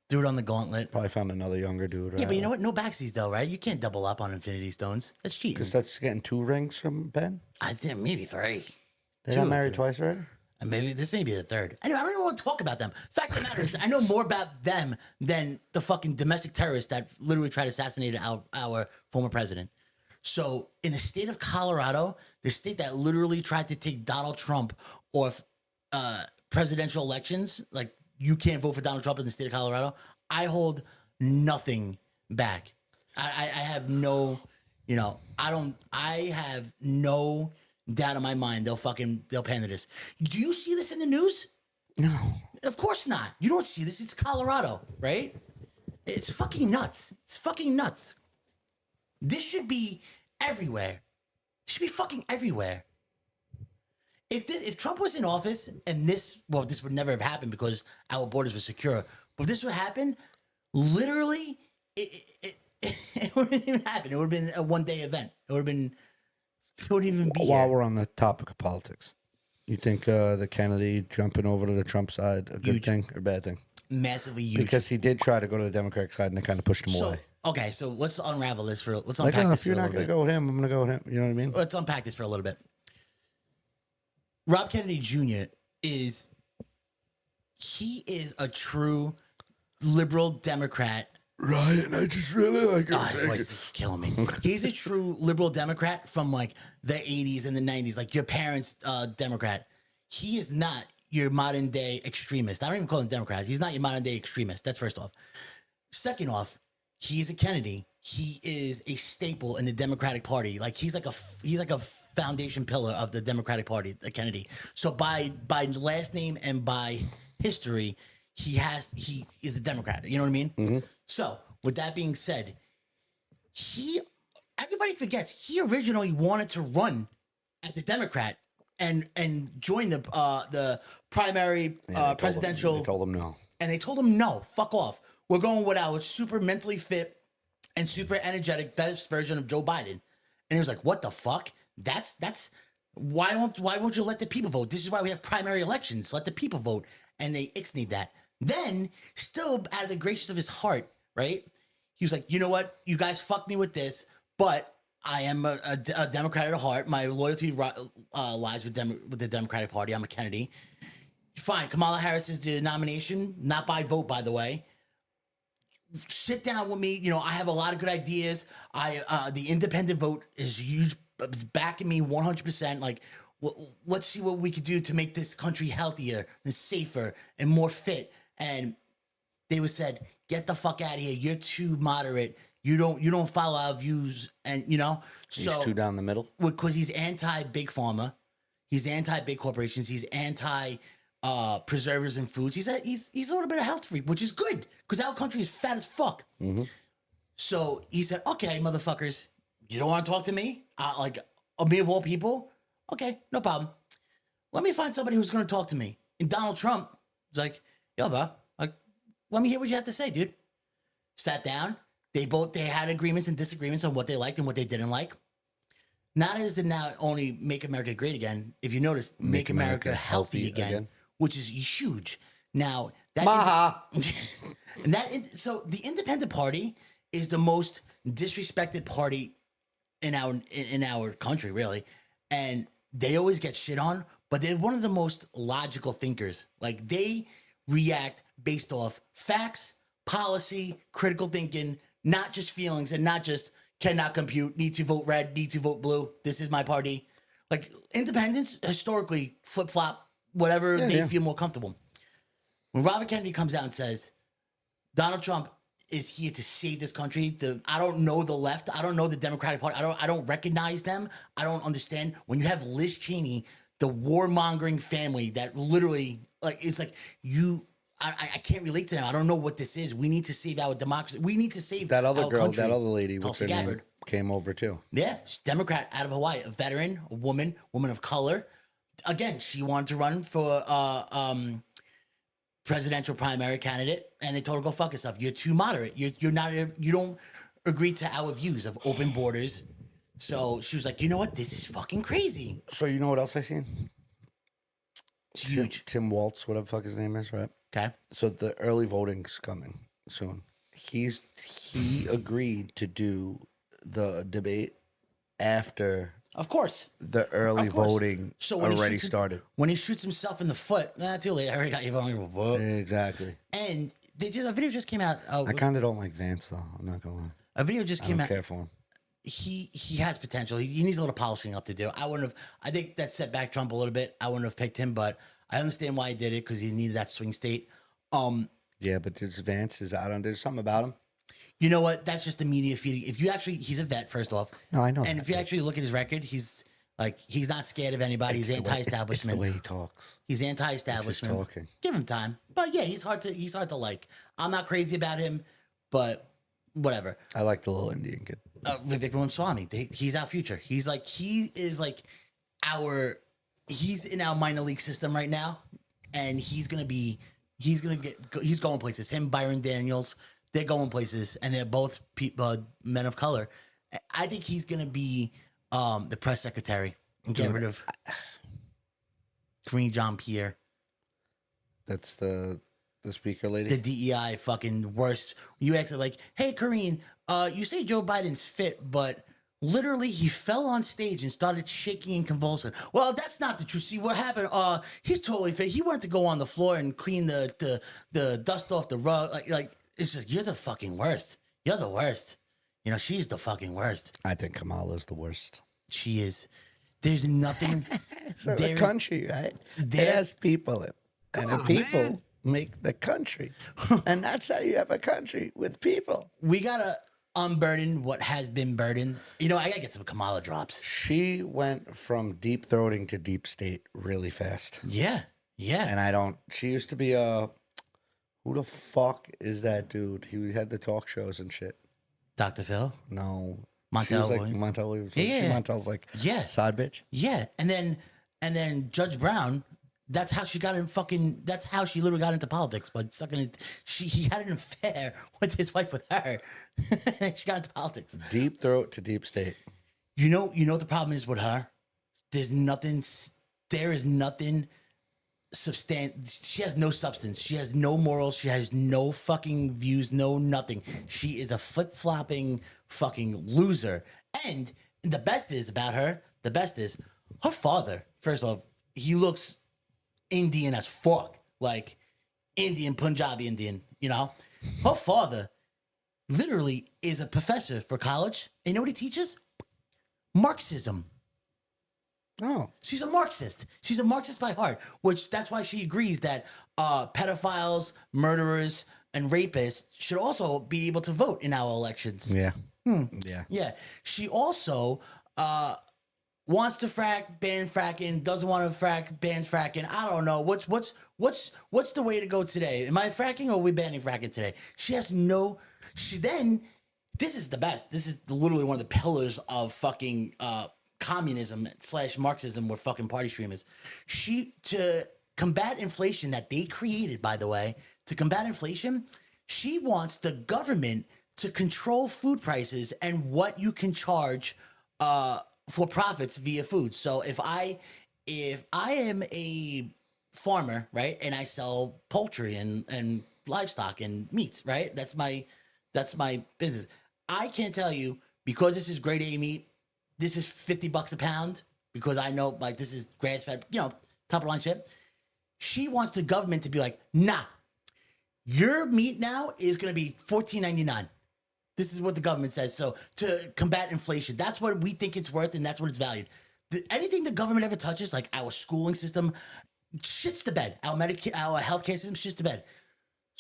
threw it on the gauntlet. Probably found another younger dude. Right? Yeah, but you know what? No backsies though, right? You can't double up on Infinity Stones. That's cheating. Because that's getting 2 rings from Ben. I think maybe 3. They got married twice already. And maybe this may be the 3rd. Anyway, I don't even want to talk about them. Fact of the matter is, I know more about them than the fucking domestic terrorists that literally tried to assassinate our former president. So, in the state of Colorado, the state that literally tried to take Donald Trump off presidential elections, like you can't vote for Donald Trump in the state of Colorado, I hold nothing back. I have no, I have no doubt in my mind they'll pander this. Do you see this in the news? No. Of course not. You don't see this. It's Colorado, right? It's fucking nuts. It's fucking nuts. This should be everywhere. It should be fucking everywhere. If Trump was in office and this would never have happened because our borders were secure. But if this would happen, literally, it wouldn't even happen. It would have been a one-day event. It wouldn't even be While here. we're on the topic of politics, you think the Kennedy jumping over to the Trump side a good thing or bad thing? Massively huge. Because he did try to go to the Democratic side and they kind of pushed him away. Okay, so let's unravel this let's Like, unpack this if for you're a not little going to bit. go with him, I'm going to go with him. You know what I mean? Let's unpack this for a little bit. Rob Kennedy Jr. is a true liberal Democrat Ryan, I just really like Oh, his voice is killing me. He's a true liberal Democrat from like the 80s and the 90s, like your parents' Democrat. He is not your modern day extremist. I don't even call him Democrat. He's not your modern day extremist. That's first off. Second off, he's a Kennedy. He is a staple in the Democratic Party. Like he's like a foundation pillar of the Democratic Party, the Kennedy. So by last name and by history, he is a Democrat. You know what I mean? Mm-hmm. So with that being said, everybody forgets he originally wanted to run as a Democrat and join the primary presidential. They told him no. And they told him no, fuck off. We're going with our super mentally fit and super energetic best version of Joe Biden. And he was like, what the fuck? That's why won't you let the people vote? This is why we have primary elections. Let the people vote. And they ixnayed that. Then, still out of the gracious of his heart, right? He was like, you know what? You guys fucked me with this, but I am a Democrat at heart. My loyalty lies with the Democratic Party. I'm a Kennedy. Fine. Kamala Harris is the nomination, not by vote, by the way. Sit down with me. You know, I have a lot of good ideas. The independent vote is huge. It's backing me 100%. Like, let's see what we could do to make this country healthier and safer and more fit. And they said, get the fuck out of here. You're too moderate. You don't follow our views. And He's too down the middle. Because he's anti big pharma. He's anti big corporations. He's anti preservatives in foods. He's a little bit of health freak, which is good because our country is fat as fuck. Mm-hmm. So he said, okay, motherfuckers, you don't want to talk to me? Me of all people? Okay, no problem. Let me find somebody who's going to talk to me. And Donald Trump was like, yo, bro, let me hear what you have to say, dude. Sat down. They had agreements and disagreements on what they liked and what they didn't like. Not as in now only make America great again. If you notice, make America healthy again, which is huge. Now so the Independent Party is the most disrespected party in our country, really, and they always get shit on. But they're one of the most logical thinkers. Like they react based off facts, policy, critical thinking, not just feelings, and not just cannot compute, need to vote red, need to vote blue. This is my party. Like independents historically flip flop, whatever they feel more comfortable. When Robert Kennedy comes out and says, Donald Trump is here to save this country. I don't know the left. I don't know the Democratic Party. I don't recognize them. I don't understand. When you have Liz Cheney, the warmongering family that literally, like, it's like I can't relate to them. I don't know what this is. We need to save our democracy. We need to save that other our girl, country. that other lady, what's Tulsi her name, Gabbard. came over too. Yeah, she's Democrat out of Hawaii, a veteran, a woman of color. Again, she wanted to run for presidential primary candidate, and they told her go fuck yourself. You're too moderate. You don't agree to our views of open borders. So she was like, you know what? This is fucking crazy. So you know what else I seen? It's huge. Tim Waltz, whatever the fuck his name is, right? Okay. So the early voting's coming soon. He agreed to do the debate after Of course. the early Of course. voting So when already started. When he shoots himself in the foot, too late. I already got your voting. Exactly. And a video just came out. I kind of don't like Vance though. I'm not gonna lie. A video just I came don't out. care for him. He has potential. He needs a little polishing up to do. I think that set back Trump a little bit. I wouldn't have picked him, but I understand why he did it because he needed that swing state. Yeah, but Vance is there's something about him. You know what? That's just the media feeding. If you actually, he's a vet, first off. No, I know. And if you actually look at his record, he's not scared of anybody. He's anti-establishment. It's the way he talks. He's anti-establishment. It's his talking. Give him time. But yeah, he's hard to like. I'm not crazy about him, but whatever. I like the little Indian kid. Vikram Swami. He's our future. He's in our minor league system right now, and he's going places. Him, Byron Daniels, they're going places, and they're both men of color. I think he's gonna be the press secretary and get rid of Karine Jean-Pierre. That's the speaker lady. The DEI fucking worst. You ask her like, "Hey, Karine, you say Joe Biden's fit, but literally he fell on stage and started shaking and convulsing." Well, that's not the truth. See what happened? He's totally fit. He wanted to go on the floor and clean the dust off the rug. Like it's just, you're the fucking worst. You're the worst. You know, she's the fucking worst. I think Kamala's the worst. She is. There's nothing. So the country, right? It has people in it. And the people make the country. And that's how you have a country, with people. We got to unburden what has been burdened. You know, I got to get some Kamala drops. She went from deep throating to deep state really fast. Yeah. Yeah. And she used to be who the fuck is that dude? He had the talk shows and shit. Dr. Phil? No. Montel She was like, Williams? Montel Williams. Yeah. Montel's like, Yeah. side bitch. Yeah. And then Judge Brown, that's how she got in that's how she literally got into politics. But he had an affair with his wife with her. She got into politics. Deep throat to deep state. You know what the problem is with her? There is nothing she has no substance. She has no morals. She has no fucking views, no nothing. She is a flip-flopping fucking loser. And the best is her father. First off, he looks Indian as fuck. Like Indian, Punjabi Indian, you know? Her father literally is a professor for college. And you know what he teaches? Marxism. Oh. She's a Marxist. She's a Marxist by heart, which that's why she agrees that pedophiles, murderers, and rapists should also be able to vote in our elections. Yeah. Yeah. Yeah. She also wants to ban fracking, doesn't want to bans fracking. I don't know. What's the way to go today? Am I fracking or are we banning fracking today? This is the best. This is literally one of the pillars of fucking communism / Marxism, where fucking party streamers. To combat inflation that they created, by the way, she wants the government to control food prices and what you can charge for profits via food. So if I am a farmer, right, and I sell poultry and livestock and meats, right, that's my business. I can't tell you, because this is grade A meat, this is $50 a pound, because I know, like, this is grass fed, you know, top of line shit. She wants the government to be like, nah, your meat now is going to be $14.99. This is what the government says. So to combat inflation, that's what we think it's worth, and that's what it's valued. Anything the government ever touches, like our schooling system, shits the bed. Our healthcare system shits the bed.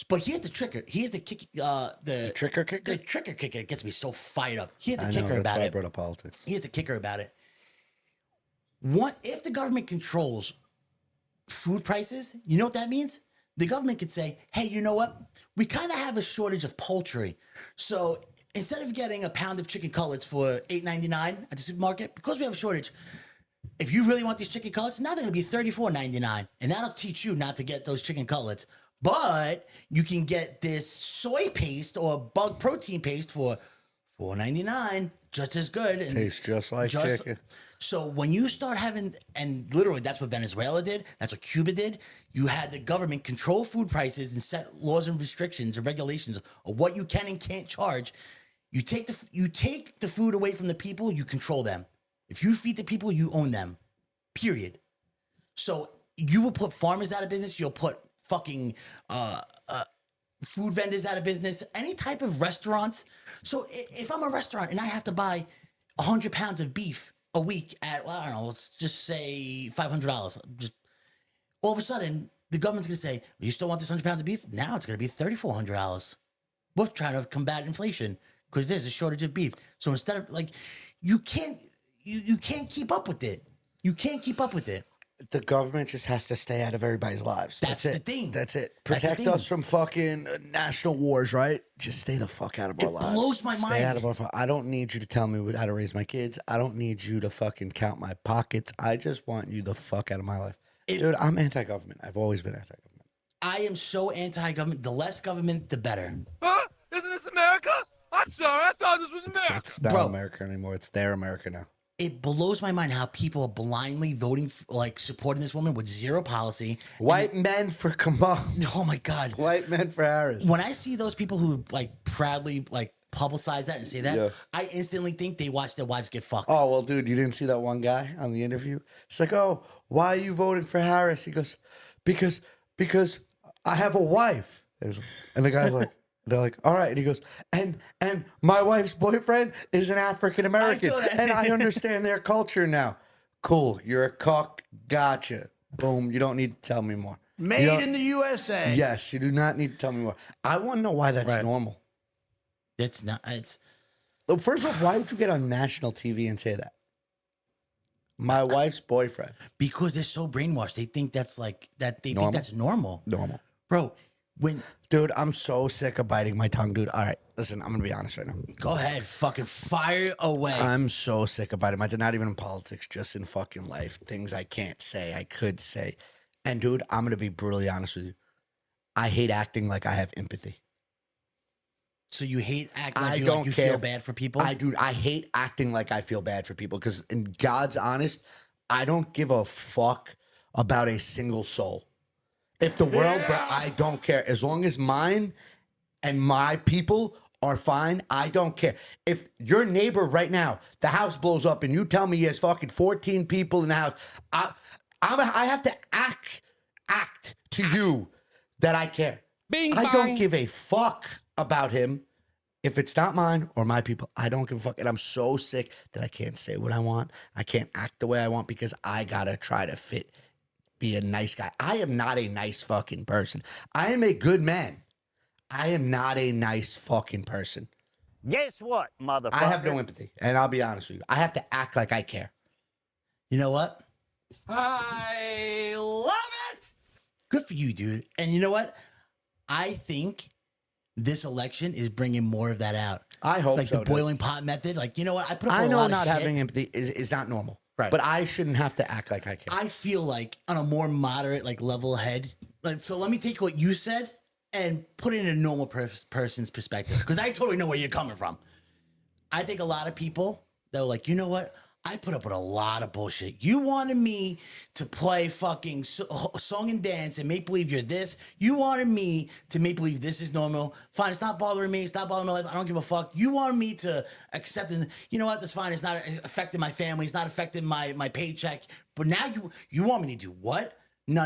But here's the tricker. Here's the kick. The Tricker kicker? The tricker kicker. It gets me so fired up. Here's the I kicker know, about that's why I it. brought up politics. Here's the kicker about it. If the government controls food prices, you know what that means? The government could say, hey, you know what? We kind of have a shortage of poultry. So instead of getting a pound of chicken cutlets for $8.99 at the supermarket, because we have a shortage, if you really want these chicken cutlets, now they're going to be $34.99. And that'll teach you not to get those chicken cutlets. But you can get this soy paste or bug protein paste for $4.99, just as good. And Tastes just like chicken. So when you start having, and literally that's what Venezuela did, that's what Cuba did, you had the government control food prices and set laws and restrictions and regulations of what you can and can't charge. You take the food away from the people, you control them. If you feed the people, you own them. Period. So you will put farmers out of business, you'll put fucking food vendors out of business, any type of restaurants. So if I'm a restaurant and I have to buy 100 pounds of beef a week at, well, I don't know, let's just say $500. Just all of a sudden, the government's gonna say, you still want this 100 pounds of beef? Now it's gonna be $3,400. We're trying to combat inflation because there's a shortage of beef. So instead of, like, you can't keep up with it. You can't keep up with it. The government just has to stay out of everybody's lives. That's it. the thing. That's it. That's the Protect thing. us from fucking national wars, right? Just stay the fuck out of our lives. It blows my Stay mind. out of our. I don't need you to tell me how to raise my kids. I don't need you to fucking count my pockets. I just want you the fuck out of my life, dude. I'm anti-government. I've always been anti-government. I am so anti-government. The less government, the better. Huh? Isn't this America? I'm sorry, I thought this was America. It's not Bro. America anymore. It's their America now. It blows my mind how people are blindly voting, like supporting this woman with zero policy. White men for Kamala. Oh my God. White men for Harris. When I see those people who like proudly like publicize that and say that, Yeah. I instantly think they watch their wives get fucked. Oh, well, dude, you didn't see that one guy on the interview? It's like, oh, why are you voting for Harris? He goes, because I have a wife. And the guy's like, They're like, all right. And he goes, and my wife's boyfriend is an African American. I saw that. And I understand their culture now. Cool. You're a cock. Gotcha. Boom. You don't need to tell me more. Made in the USA. Yes, you do not need to tell me more. I want to know why that's normal. It's not. It's First of all, why would you get on national TV and say that? My wife's boyfriend. because they're so brainwashed. They think that's like that. They Normal? think that's normal. Normal. Bro, when Dude, I'm so sick of biting my tongue, dude. All right, listen, I'm going to be honest right now. go ahead, fucking fire away. I'm so sick of biting my tongue, not even in politics, just in fucking life. Things I can't say, I could say. And dude, I'm going to be brutally honest with you. I hate acting like I have empathy. So you hate acting I like you, don't like you care. feel bad for people? I hate acting like I feel bad for people because, in God's honest, I don't give a fuck about a single soul. If the world, but I don't care. As long as mine and my people are fine, I don't care. If your neighbor right now, the house blows up and you tell me he has fucking 14 people in the house, I have to act to you that I care. I don't give a fuck about him. If it's not mine or my people, I don't give a fuck. And I'm so sick that I can't say what I want. I can't act the way I want because I gotta try to be a nice guy. I am not a nice fucking person. I am a good man. I am not a nice fucking person. Guess what, motherfucker? I have no empathy. And I'll be honest with you. I have to act like I care. You know what? I love it. Good for you, dude. And you know what? I think this election is bringing more of that out. I hope like so. the boiling pot method. Like, you know what? I put up I with a know lot not of shit. having empathy is not normal. Right. But I shouldn't have to act like I care. I feel like on a more moderate, like level head. Like, so let me take what you said and put it in a normal person's perspective. Because I totally know where you're coming from. I think a lot of people that were like, you know what? I put up with a lot of bullshit. You wanted me to play fucking song and dance and make believe you're this. You wanted me to make believe this is normal. Fine, it's not bothering me. It's not bothering my life. I don't give a fuck. You wanted me to accept it. You know what? That's fine. It's not affecting my family. It's not affecting my paycheck. But now you want me to do what? No.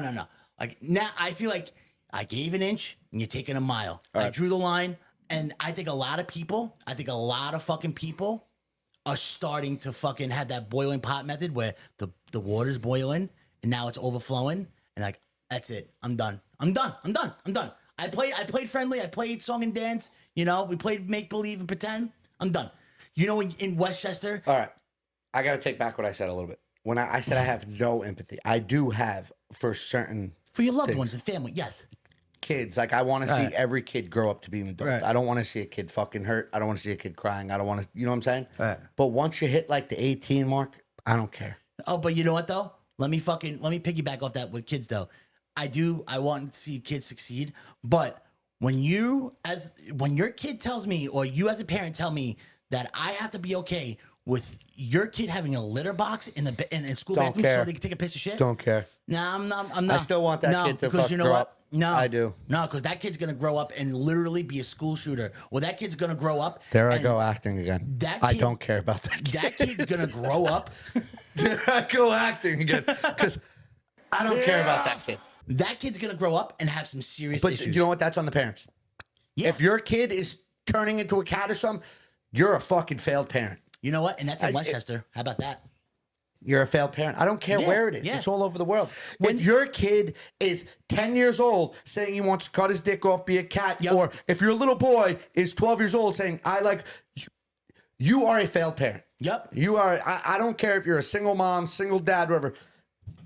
Like now I feel like I gave an inch and you're taking a mile. I drew the line. And I think a lot of fucking people are starting to fucking have that boiling pot method where the water's boiling and now it's overflowing and like that's it. I'm done. I played friendly. I played song and dance. You know, we played make believe and pretend. I'm done. You know, in Westchester. All right, I got to take back what I said a little bit. When I said I have no empathy, I do have for certain For your loved things. ones and family, yes. Kids. Like I want to see Right. every kid grow up to be an adult. Right. I don't want to see a kid fucking hurt. I don't want to see a kid crying. I don't want to. You know what I'm saying? Right. But once you hit like the 18 mark, I don't care. Oh, but you know what though? Let me piggyback off that with kids though. I want to see kids succeed, but when your kid tells me or you as a parent tell me that I have to be okay with your kid having a litter box in the school Don't bathroom care. so they can take a piss of shit. Don't care. Nah, I'm not. I still want that kid to because fuck you know grow what? up. No, I do. No, because that kid's gonna grow up and literally be a school shooter. Well, that kid's gonna grow up. There I and go acting again. that I kid- don't care about that kid. That kid's gonna grow up. There I go acting again because I don't care about that kid. That kid's gonna grow up and have some serious But issues. you know what? That's on the parents. Yeah. If your kid is turning into a cat or something, you're a fucking failed parent. You know what? And that's in Westchester. How about that? You're a failed parent. I don't care Yeah, where it is. yeah. It's all over the world. When- if your kid is 10 years old saying he wants to cut his dick off, be a cat, Yep. or if your little boy is 12 years old saying, I like, you are a failed parent. Yep. You are, I don't care if you're a single mom, single dad, whatever.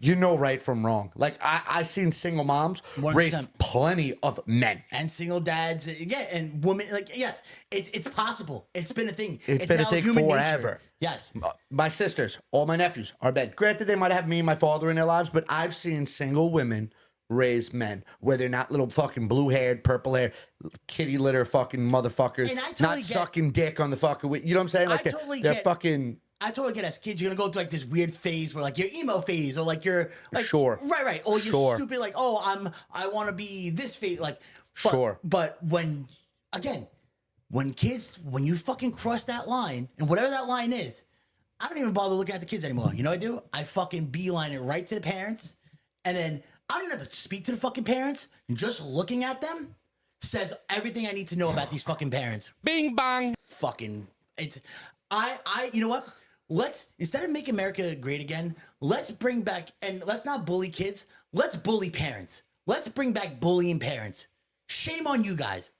You know right from wrong. Like, I've seen single moms 100%. raise plenty of men. And single dads, yeah, and women, like, yes, it's possible. It's been a thing. It's been a our thing human nature. forever. Yes. My sisters, all my nephews are men. Granted, they might have me and my father in their lives, but I've seen single women raise men where they're not little fucking blue-haired, purple-haired, kitty litter fucking motherfuckers, And I totally not get- sucking dick on the fucking. You know what I'm saying? Like I totally they're get- fucking. I totally get as kids, you're gonna go through like this weird phase where like your emo phase or like you're like Sure. right, or you're Sure. stupid like I want to be this phase like Sure. But when you fucking cross that line and whatever that line is, I don't even bother looking at the kids anymore. You know what I do? I fucking beeline it right to the parents, and then I don't even have to speak to the fucking parents. Just looking at them says everything I need to know about these fucking parents. Bing bong. Fucking, you know what? Let's, instead of Make America Great Again, let's bring back, and let's not bully kids. Let's bully parents. Let's bring back bullying parents. Shame on you guys.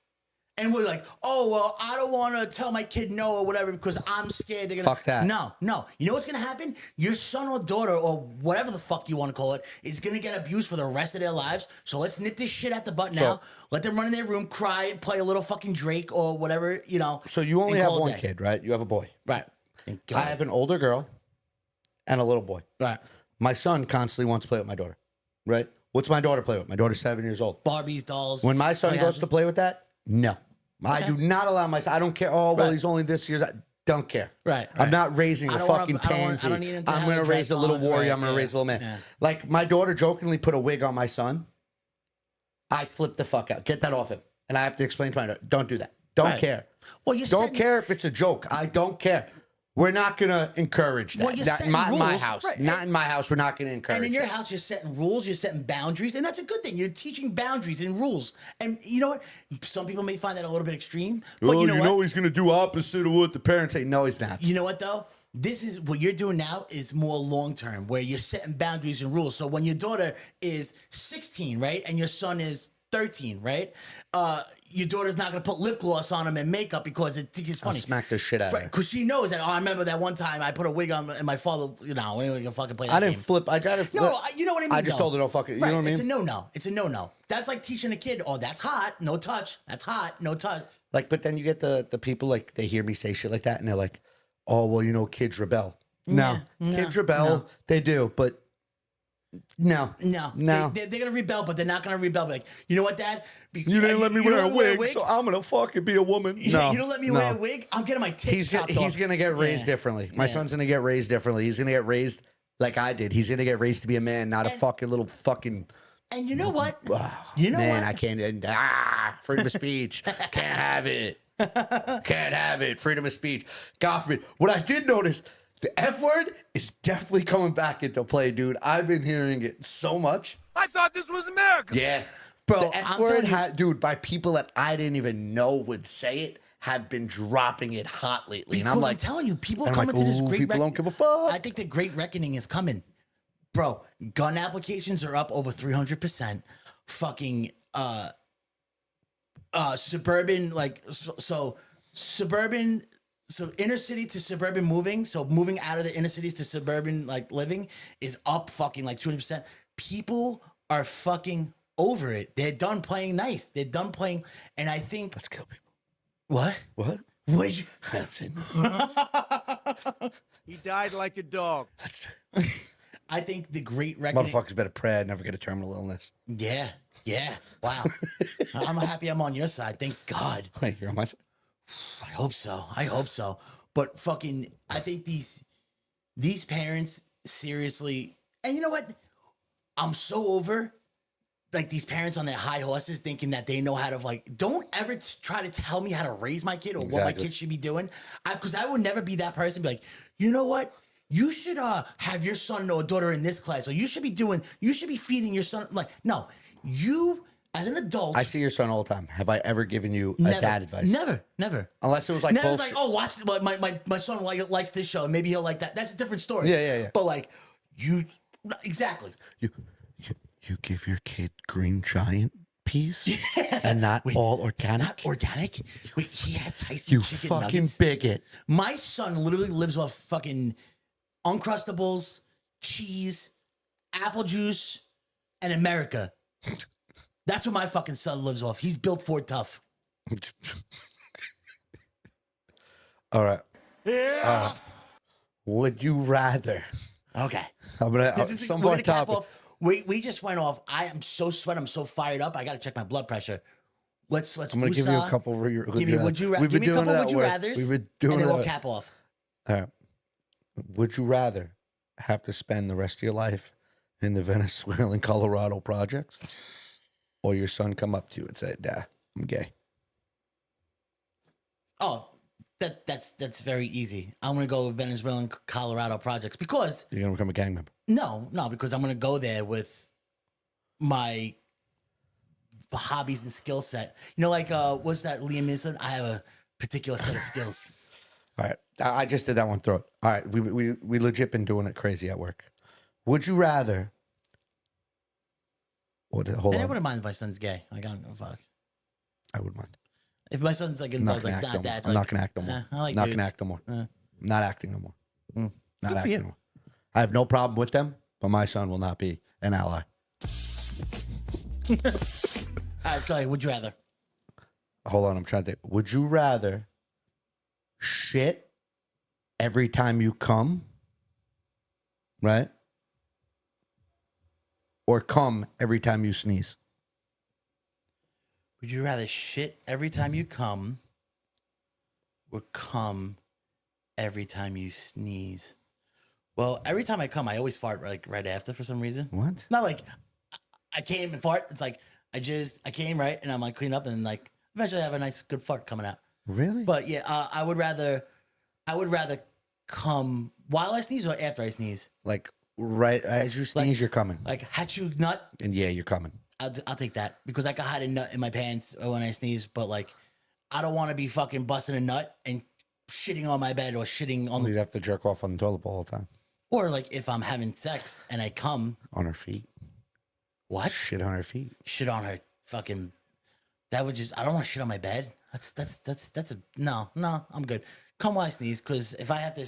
And we're like, oh, well, I don't want to tell my kid no or whatever because I'm scared they're going to. Fuck that. No. You know what's going to happen? Your son or daughter or whatever the fuck you want to call it is going to get abused for the rest of their lives. So let's nip this shit at the butt now. Let them run in their room, cry, play a little fucking Drake or whatever, you know. So you only have one kid, right? You have a boy. Right. I have an older girl and a little boy. Right. My son constantly wants to play with my daughter, right? What's my daughter play with? My daughter's 7 years old. Barbies, dolls. When my son goes to play with that, no. I do not allow my son. I don't care. Oh, well, he's only this year's. I don't care. Right. I'm not raising a fucking pansy. I don't need him to I'm have going a to raise a dress little on. warrior. Right, I'm going to raise a little man. yeah. Like, my daughter jokingly put a wig on my son. I flipped the fuck out. Get that off him. And I have to explain to my daughter, don't do that. Don't care. Well, you don't care if it's a joke. I don't care. We're not going to encourage that. Well, you're Not in setting my rules. house. Right. Not in my house. We're not going to encourage And in your it. house, you're setting rules, you're setting boundaries, and that's a good thing. You're teaching boundaries and rules. And you know what? Some people may find that a little bit extreme, but you know what? He's going to do opposite of what the parents say. No, he's not. You know what though? This is what you're doing now is more long term, where you're setting boundaries and rules. So when your daughter is 16, right, and your son is 13, right? Your daughter's not gonna put lip gloss on him and makeup because it think it's I'll funny. smack the shit out of Right, her. because she knows that. Oh, I remember that one time I put a wig on and my father, you know, we can fucking play that I didn't game. flip. I got to flip. No, you know what I mean. I just though. told her, don't fuck it. You Right, know what I mean? It's a no-no. It's a no-no. That's like teaching a kid, oh, that's hot, no touch. That's hot, no touch. Like, but then you get the people, like, they hear me say shit like that, and they're like, oh, well, you know, kids rebel. No. Kids rebel. no. They do, but no. No. They're going to rebel, but they're not going to rebel. Like, you know what, Dad? You didn't let me wear a wig, so I'm going to fucking be a woman. No. You don't let me wear a wig? I'm getting my tits chopped off. He's going to get raised Yeah. differently. My son's going to get raised differently. He's going to get raised like I did. He's going to get raised to be a man, not a fucking little fucking... And you know what? Man, I can't... freedom of speech. Can't have it. Can't have it. Freedom of speech. God forbid. What I did notice, the F word is definitely coming back into play, dude. I've been hearing it so much. I thought this was America. Yeah. Bro, the F I'm word, telling you- dude, by people that I didn't even know would say it, have been dropping it hot lately. Because And I'm like, telling you, people are and I'm coming like, to this ooh, great people don't give a fuck. I think the great reckoning is coming. Bro, gun applications are up over 300%. Fucking suburban, like suburban, so inner city to suburban moving, so moving out of the inner cities to suburban like living is up fucking like 200%. People are fucking over it. They're done playing nice. They're done playing, and I think let's kill people. what? What? What did you? That's it. He died like a dog. I think the great reckoning. Motherfuckers better pray I never get a terminal illness. Yeah. Wow. I'm happy I'm on your side. Thank God. Wait, you're on my side? I hope so. But fucking, I think these parents seriously, and you know what? I'm so over like these parents on their high horses thinking that they know how to like, don't ever try to tell me how to raise my kid or what my kid should be doing. Because I would never be that person. Be like, you know what? You should have your son or daughter in this class, or you should be feeding your son. Like, no, you as an adult. I see your son all the time. Have I ever given you a dad advice? Never. Unless it was like Never bullshit. like, oh, watch my son likes this show, and maybe he'll like that. That's a different story. Yeah. But like, you exactly. You give your kid Green Giant peas and not all organic? Not organic. Wait, he had Tyson You chicken fucking nuggets. bigot. My son literally lives off fucking Uncrustables, cheese, apple juice, and America. That's what my fucking son lives off. He's built for tough. All right. Yeah. Would you rather? Okay. I'm gonna This is some we're more gonna cap topic. off. We just went off. I am so sweat. I'm so fired up. I got to check my blood pressure. Let's. I'm gonna give you a couple. Give me would you? We've Give been me a doing couple that would you work. rather's. We've been doing and then we'll that. cap off. All right. Would you rather have to spend the rest of your life in the Venezuelan Colorado projects, or your son come up to you and say, "Dad, I'm gay"? Oh, that's very easy. I'm gonna go with Venezuelan Colorado projects because You're gonna become a gang member. no, because I'm gonna go there with my hobbies and skill set. You know, like what's that Liam Neeson? I have a particular set of skills. All right. I just did that one throat. All right. We legit been doing it crazy at work. Would you rather? Hold And I on. wouldn't mind if my son's gay. Like I don't give a fuck. I wouldn't mind. If my son's like an I'm not adult, gonna like act no not more. that. I'm like, not gonna act no more. I like Not dudes. gonna act no more. Uh, Not acting no more. Mm. Not Good for acting you. no more. I have no problem with them, but my son will not be an ally. All right, go ahead. Would you rather? Hold on, I'm trying to think. Would you rather shit every time you come, right? Or come every time you sneeze? Would you rather shit every time you come, or come every time you sneeze? Well, every time I come, I always fart like right after for some reason. What? Not like I came and fart. It's like I came right and I'm like clean up and then like eventually I have a nice good fart coming out. Really? But yeah, I would rather come while I sneeze or after I sneeze. Like right as you sneeze, you're coming. Like hachu nut. And yeah, you're coming. I'll take that because I can hide a nut in my pants when I sneeze. But like, I don't want to be fucking busting a nut and shitting on my bed or shitting on You'd have to jerk off on the toilet bowl all the time. or like if I'm having sex and I come. On her feet. What? Shit on her feet. Shit on her fucking. That would just. I don't want to shit on my bed. That's a no. I'm good. Come while I sneeze because if I have to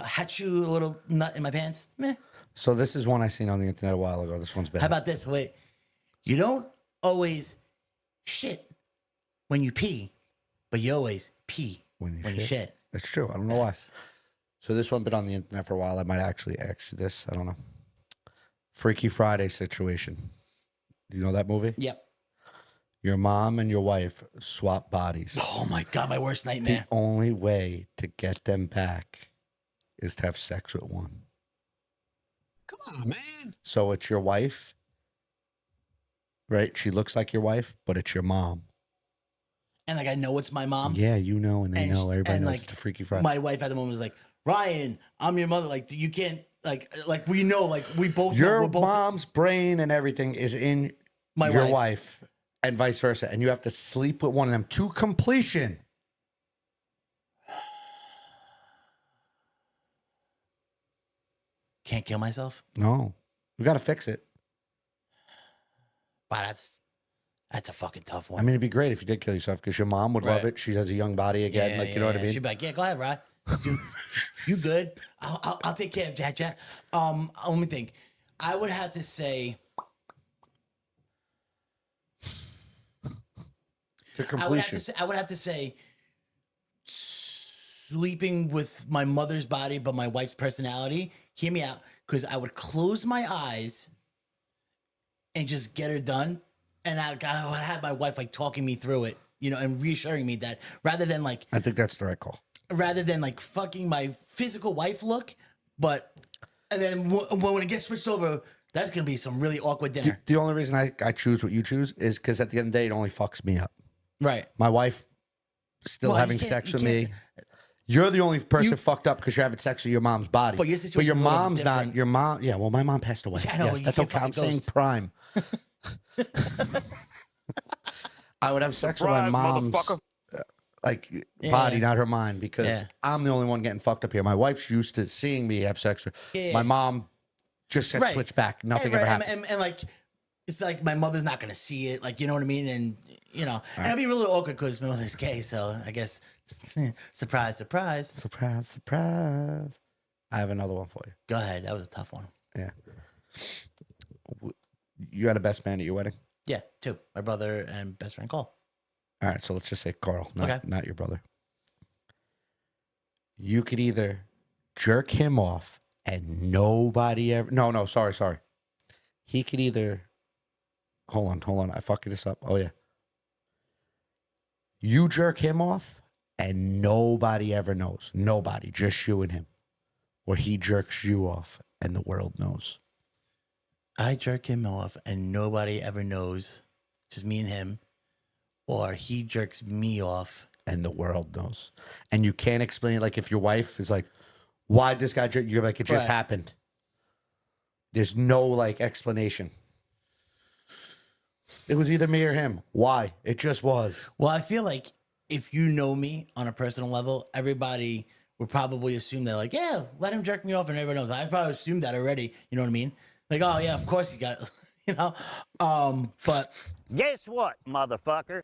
hatch you a little nut in my pants, meh. So this is one I seen on the internet a while ago. This one's bad. How about this? Wait, you don't always shit when you pee, but you always pee when you shit. It's true. I don't know why. So this one been on the internet for a while. I might actually ask you this. I don't know. Freaky Friday situation. Do you know that movie? Yep. Your mom and your wife swap bodies. Oh my god, my worst The nightmare. only way to get them back is to have sex with one. Come on, man. So it's your wife, right? She looks like your wife, but it's your mom. And like I know it's my mom. Yeah, you know, and they And know. Everybody and, knows like, it's a Freaky Friday. My wife at the moment was like, Ryan, I'm your mother. Like you can't like we know like we both know, Your we're both mom's brain and everything is in my your wife. wife and vice versa. And you have to sleep with one of them to completion. Can't kill myself. No, we got to fix it. Wow, that's a fucking tough one. I mean, it'd be great if you did kill yourself because your mom would love Right. it. She has a young body again. You know what I mean? She'd be like, yeah, go ahead, Ryan. Dude, you good? I'll take care of Jack. Let me think. I would have to say. To completion. I would have to say sleeping with my mother's body, but my wife's personality. Hear me out, because I would close my eyes and just get her done, and I would have my wife like talking me through it, you know, and reassuring me that rather than like fucking my physical wife look, but and then when it gets switched over, that's gonna be some really awkward dinner. The only reason I choose what you choose is because at the end of the day, it only fucks me up. Right. My wife still Well, having you can't- sex you with me. can't- You're the only person fucked up because you're having sex with your mom's body. But your situation's a little bit mom's not. different. Your mom, yeah. Well, my mom passed away. Yeah, I know, Yes, you that's can't okay. I'm fucking saying ghost. prime. I would have sex with my Surprise, mom's motherfucker. body, not her mind, because Yeah. I'm the only one getting fucked up here. My wife's used to seeing me have sex with. Yeah. My mom just said Right. switch back. Nothing Right, ever and- happened. And like, it's like my mother's not gonna see it, like you know what I mean, and you know, and it'll be a little awkward because my mother's gay, so I guess surprise. Surprise, surprise. I have another one for you. Go ahead, that was a tough one. Yeah. You had a best man at your wedding? Yeah, two, my brother and best friend Cole. All right, so let's just say Carl, Okay. not your brother. You could either jerk him off and nobody ever. No, sorry. He could either. Hold on. I fucked this up. Oh, yeah. You jerk him off and nobody ever knows. Nobody, just you and him. Or he jerks you off and the world knows. I jerk him off and nobody ever knows, just me and him, or he jerks me off. And the world knows. And you can't explain it. Like if your wife is like, why'd this guy jerk? You're like, it just Right. happened. There's no like explanation. It was either me or him. Why? It just was. Well, I feel like if you know me on a personal level, everybody would probably assume that, like, yeah, let him jerk me off, and everybody knows. I probably assumed that already. You know what I mean? Like, oh yeah, of course he got, you know. But Guess what, motherfucker?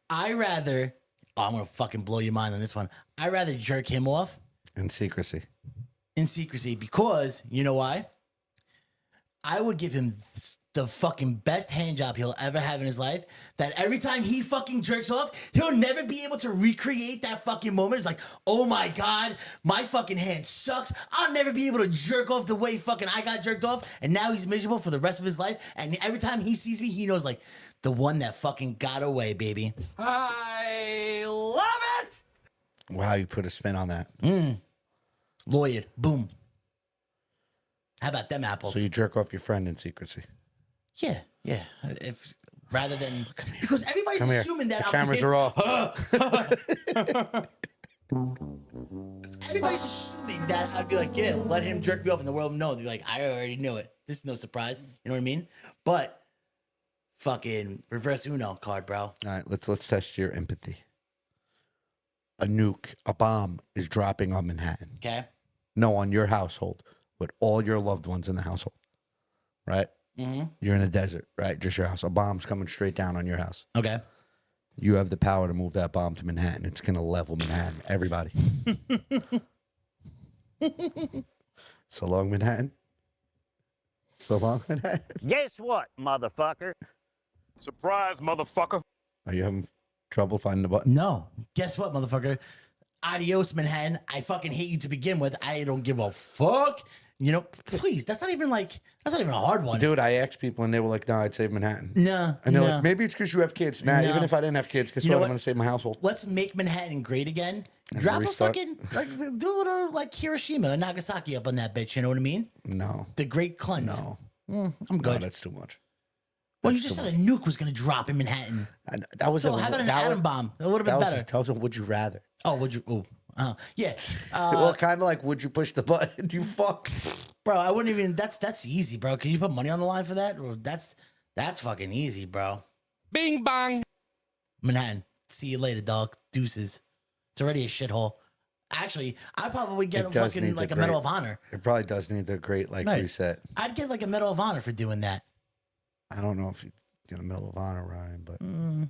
I rather. Oh, I'm gonna fucking blow your mind on this one. I rather jerk him off In secrecy. in secrecy because you know why? I would give him the fucking best hand job he'll ever have in his life. That every time he fucking jerks off, he'll never be able to recreate that fucking moment. It's like, oh my God, my fucking hand sucks. I'll never be able to jerk off the way fucking I got jerked off. And now he's miserable for the rest of his life. And every time he sees me, he knows like the one that fucking got away, baby. I love it! Wow, you put a spin on that. Lawyered. Boom. How about them apples? So you jerk off your friend in secrecy. Yeah. If rather than because everybody's Come here. assuming that The I'm cameras him. are off. Everybody's assuming that I'd be like, yeah, let him jerk me off, and the world would know. They'd be like, I already knew it. This is no surprise. You know what I mean? But fucking reverse Uno card, bro. All right, let's test your empathy. A nuke, a bomb is dropping on Manhattan. Okay. No, on your household with all your loved ones in the household, right? Mm-hmm. You're in a desert, right? Just your house. A bomb's coming straight down on your house. Okay. You have the power to move that bomb to Manhattan. It's going to level Manhattan. Everybody. So long, Manhattan. So long, Manhattan. Guess what, motherfucker? Surprise, motherfucker. Are you having trouble finding the button? No. Guess what, motherfucker? Adios, Manhattan. I fucking hate you to begin with. I don't give a fuck. You know, please. That's not even a hard one. Dude, I asked people and they were like, no, I'd save Manhattan. No. And they're no. like, maybe it's because you have kids. Nah, No. even if I didn't have kids, guess You know what? I'm what? going to save my household. Let's make Manhattan great again. And Drop restart? a fucking do a little like Hiroshima and Nagasaki up on that bitch. You know what I mean? No. The Great Cleanse. No. I'm No, good. that's too much. Well, you that's just too said a nuke was gonna drop in Manhattan. That was So how about an atom bomb? It would have been better. That was a would you rather. Oh, would you? Oh, yeah. Well, kind of like, would you push the button? You fuck. Bro, I wouldn't even. That's easy, bro. Can you put money on the line for that? Or that's fucking easy, bro. Bing bong. Manhattan. See you later, dog. Deuces. It's already a shithole. Actually, I'd probably get It a does fucking need the like a Medal great- of Honor. It probably does need the great like Right. reset. I'd get like a Medal of Honor for doing that. I don't know if you get a Medal of Honor, Ryan, but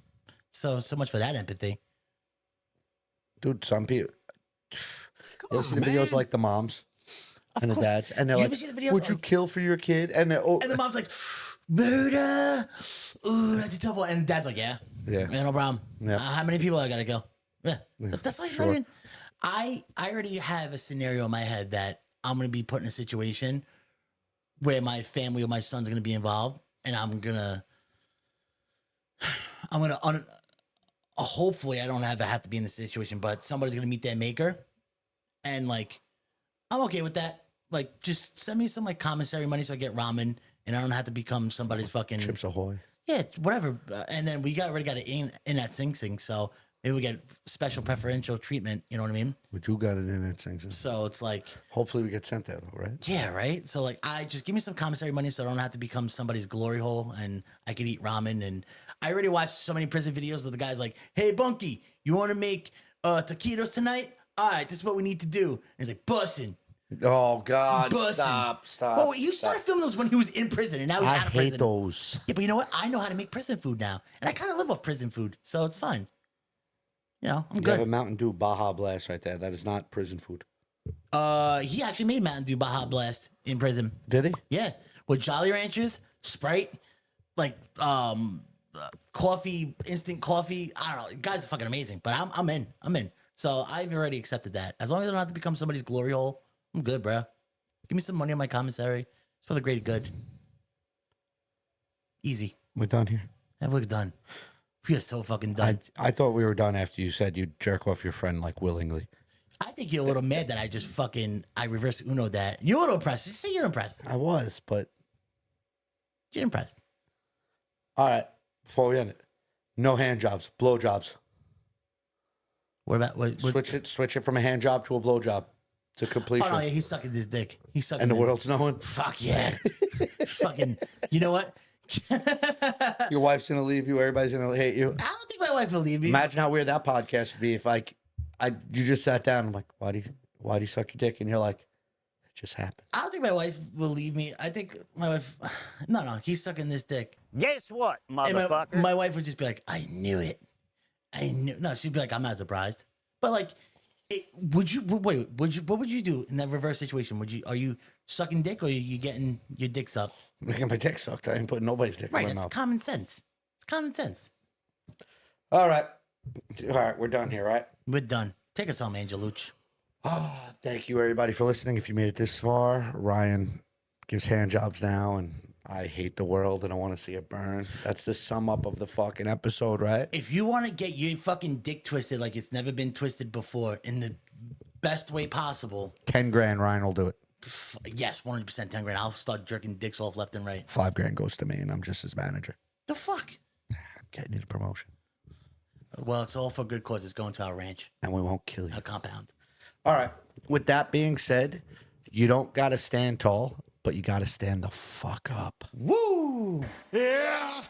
So much for that empathy. dude, some people. Come You'll on, see the man. videos like the moms Of and the course. dads, and they're You like, ever see the video, "Would you like- kill for your kid?" And they're, oh, And the mom's like, murder. Ooh, that's a tough one. And dad's like, yeah. Yeah. No problem. Yeah. How many people I gotta go? Yeah. Yeah, That's like sure. not even. I already have a scenario in my head that I'm gonna be put in a situation where my family or my son's gonna be involved, and I'm gonna hopefully I don't have to be in this situation, but somebody's gonna meet their maker, and like I'm okay with that. Like, just send me some like commissary money so I get ramen, and I don't have to become somebody's fucking Chips Ahoy. yeah, whatever. And then we already got it in that Sing Sing, so maybe we get special preferential treatment. You know what I mean? But you got it in that thing. So it's like, Hopefully, we get sent there though, right? yeah, right. So like, I just give me some commissary money so I don't have to become somebody's glory hole, and I could eat ramen. And I already watched so many prison videos of the guys like, "Hey, Bunky, you want to make taquitos tonight? All right, this is what we need to do." And he's like, "Bussin'." Oh God! Bussin'. Stop! Well, you started filming those when he was in prison, and now he's I out of hate prison. those. Yeah, but you know what? I know how to make prison food now, and I kind of live off prison food, so it's fine. You know, I'm You have good. a Mountain Dew Baja Blast right there. That is not prison food. He actually made Mountain Dew Baja Blast in prison. Did he? Yeah, with Jolly Ranchers, Sprite, like coffee, instant coffee. I don't know. Guys are fucking amazing, but I'm in. I'm in. So I've already accepted that. As long as I don't have to become somebody's glory hole, I'm good, bro. Give me some money on my commissary. It's for the greater good. Easy. We're done here. And we're done. We are so fucking done. I thought we were done after you said you'd jerk off your friend like willingly. I think you're a little mad that I just I reverse Uno that. You're a little impressed. Just say you're impressed. I was, but You're impressed. all right. Before we end it, no hand jobs, blow jobs. What about what? Switch it from a hand job to a blow job to completion. Oh no, yeah, he's sucking his dick. He's sucking. And the his, world's knowing. Fuck yeah. Fucking. You know what? Your wife's gonna leave you. Everybody's gonna hate you. I don't think my wife will leave me. Imagine how weird that podcast would be if you just sat down. I'm like, why do you suck your dick? And you're like, it just happened. I don't think my wife will leave me. I think my wife. No, he's sucking this dick. Guess what, And motherfucker? my wife would just be like, I knew it. I knew. No, she'd be like, I'm not surprised. But like, what would you do in that reverse situation? Are you sucking dick or are you getting your dick sucked? Making my dick sucked. I ain't putting nobody's dick Right, in my it's mouth. common sense. It's common sense. All right, we're done here, right? We're done. Take us home, Angel Luch. Oh, thank you everybody for listening. If you made it this far, Ryan gives hand jobs now, and I hate the world and I want to see it burn. That's the sum up of the fucking episode, right? If you want to get your fucking dick twisted like it's never been twisted before in the best way possible, 10 grand, Ryan will do it. yes, 100% 10 grand. I'll start jerking dicks off left and right. 5 grand goes to me, and I'm just his manager. The fuck? I'm getting you the promotion, Well, it's all for good cause. It's going to our ranch, and we won't kill you. our compound. All right. With that being said, you don't gotta stand tall, but you gotta stand the fuck up. Woo! Yeah.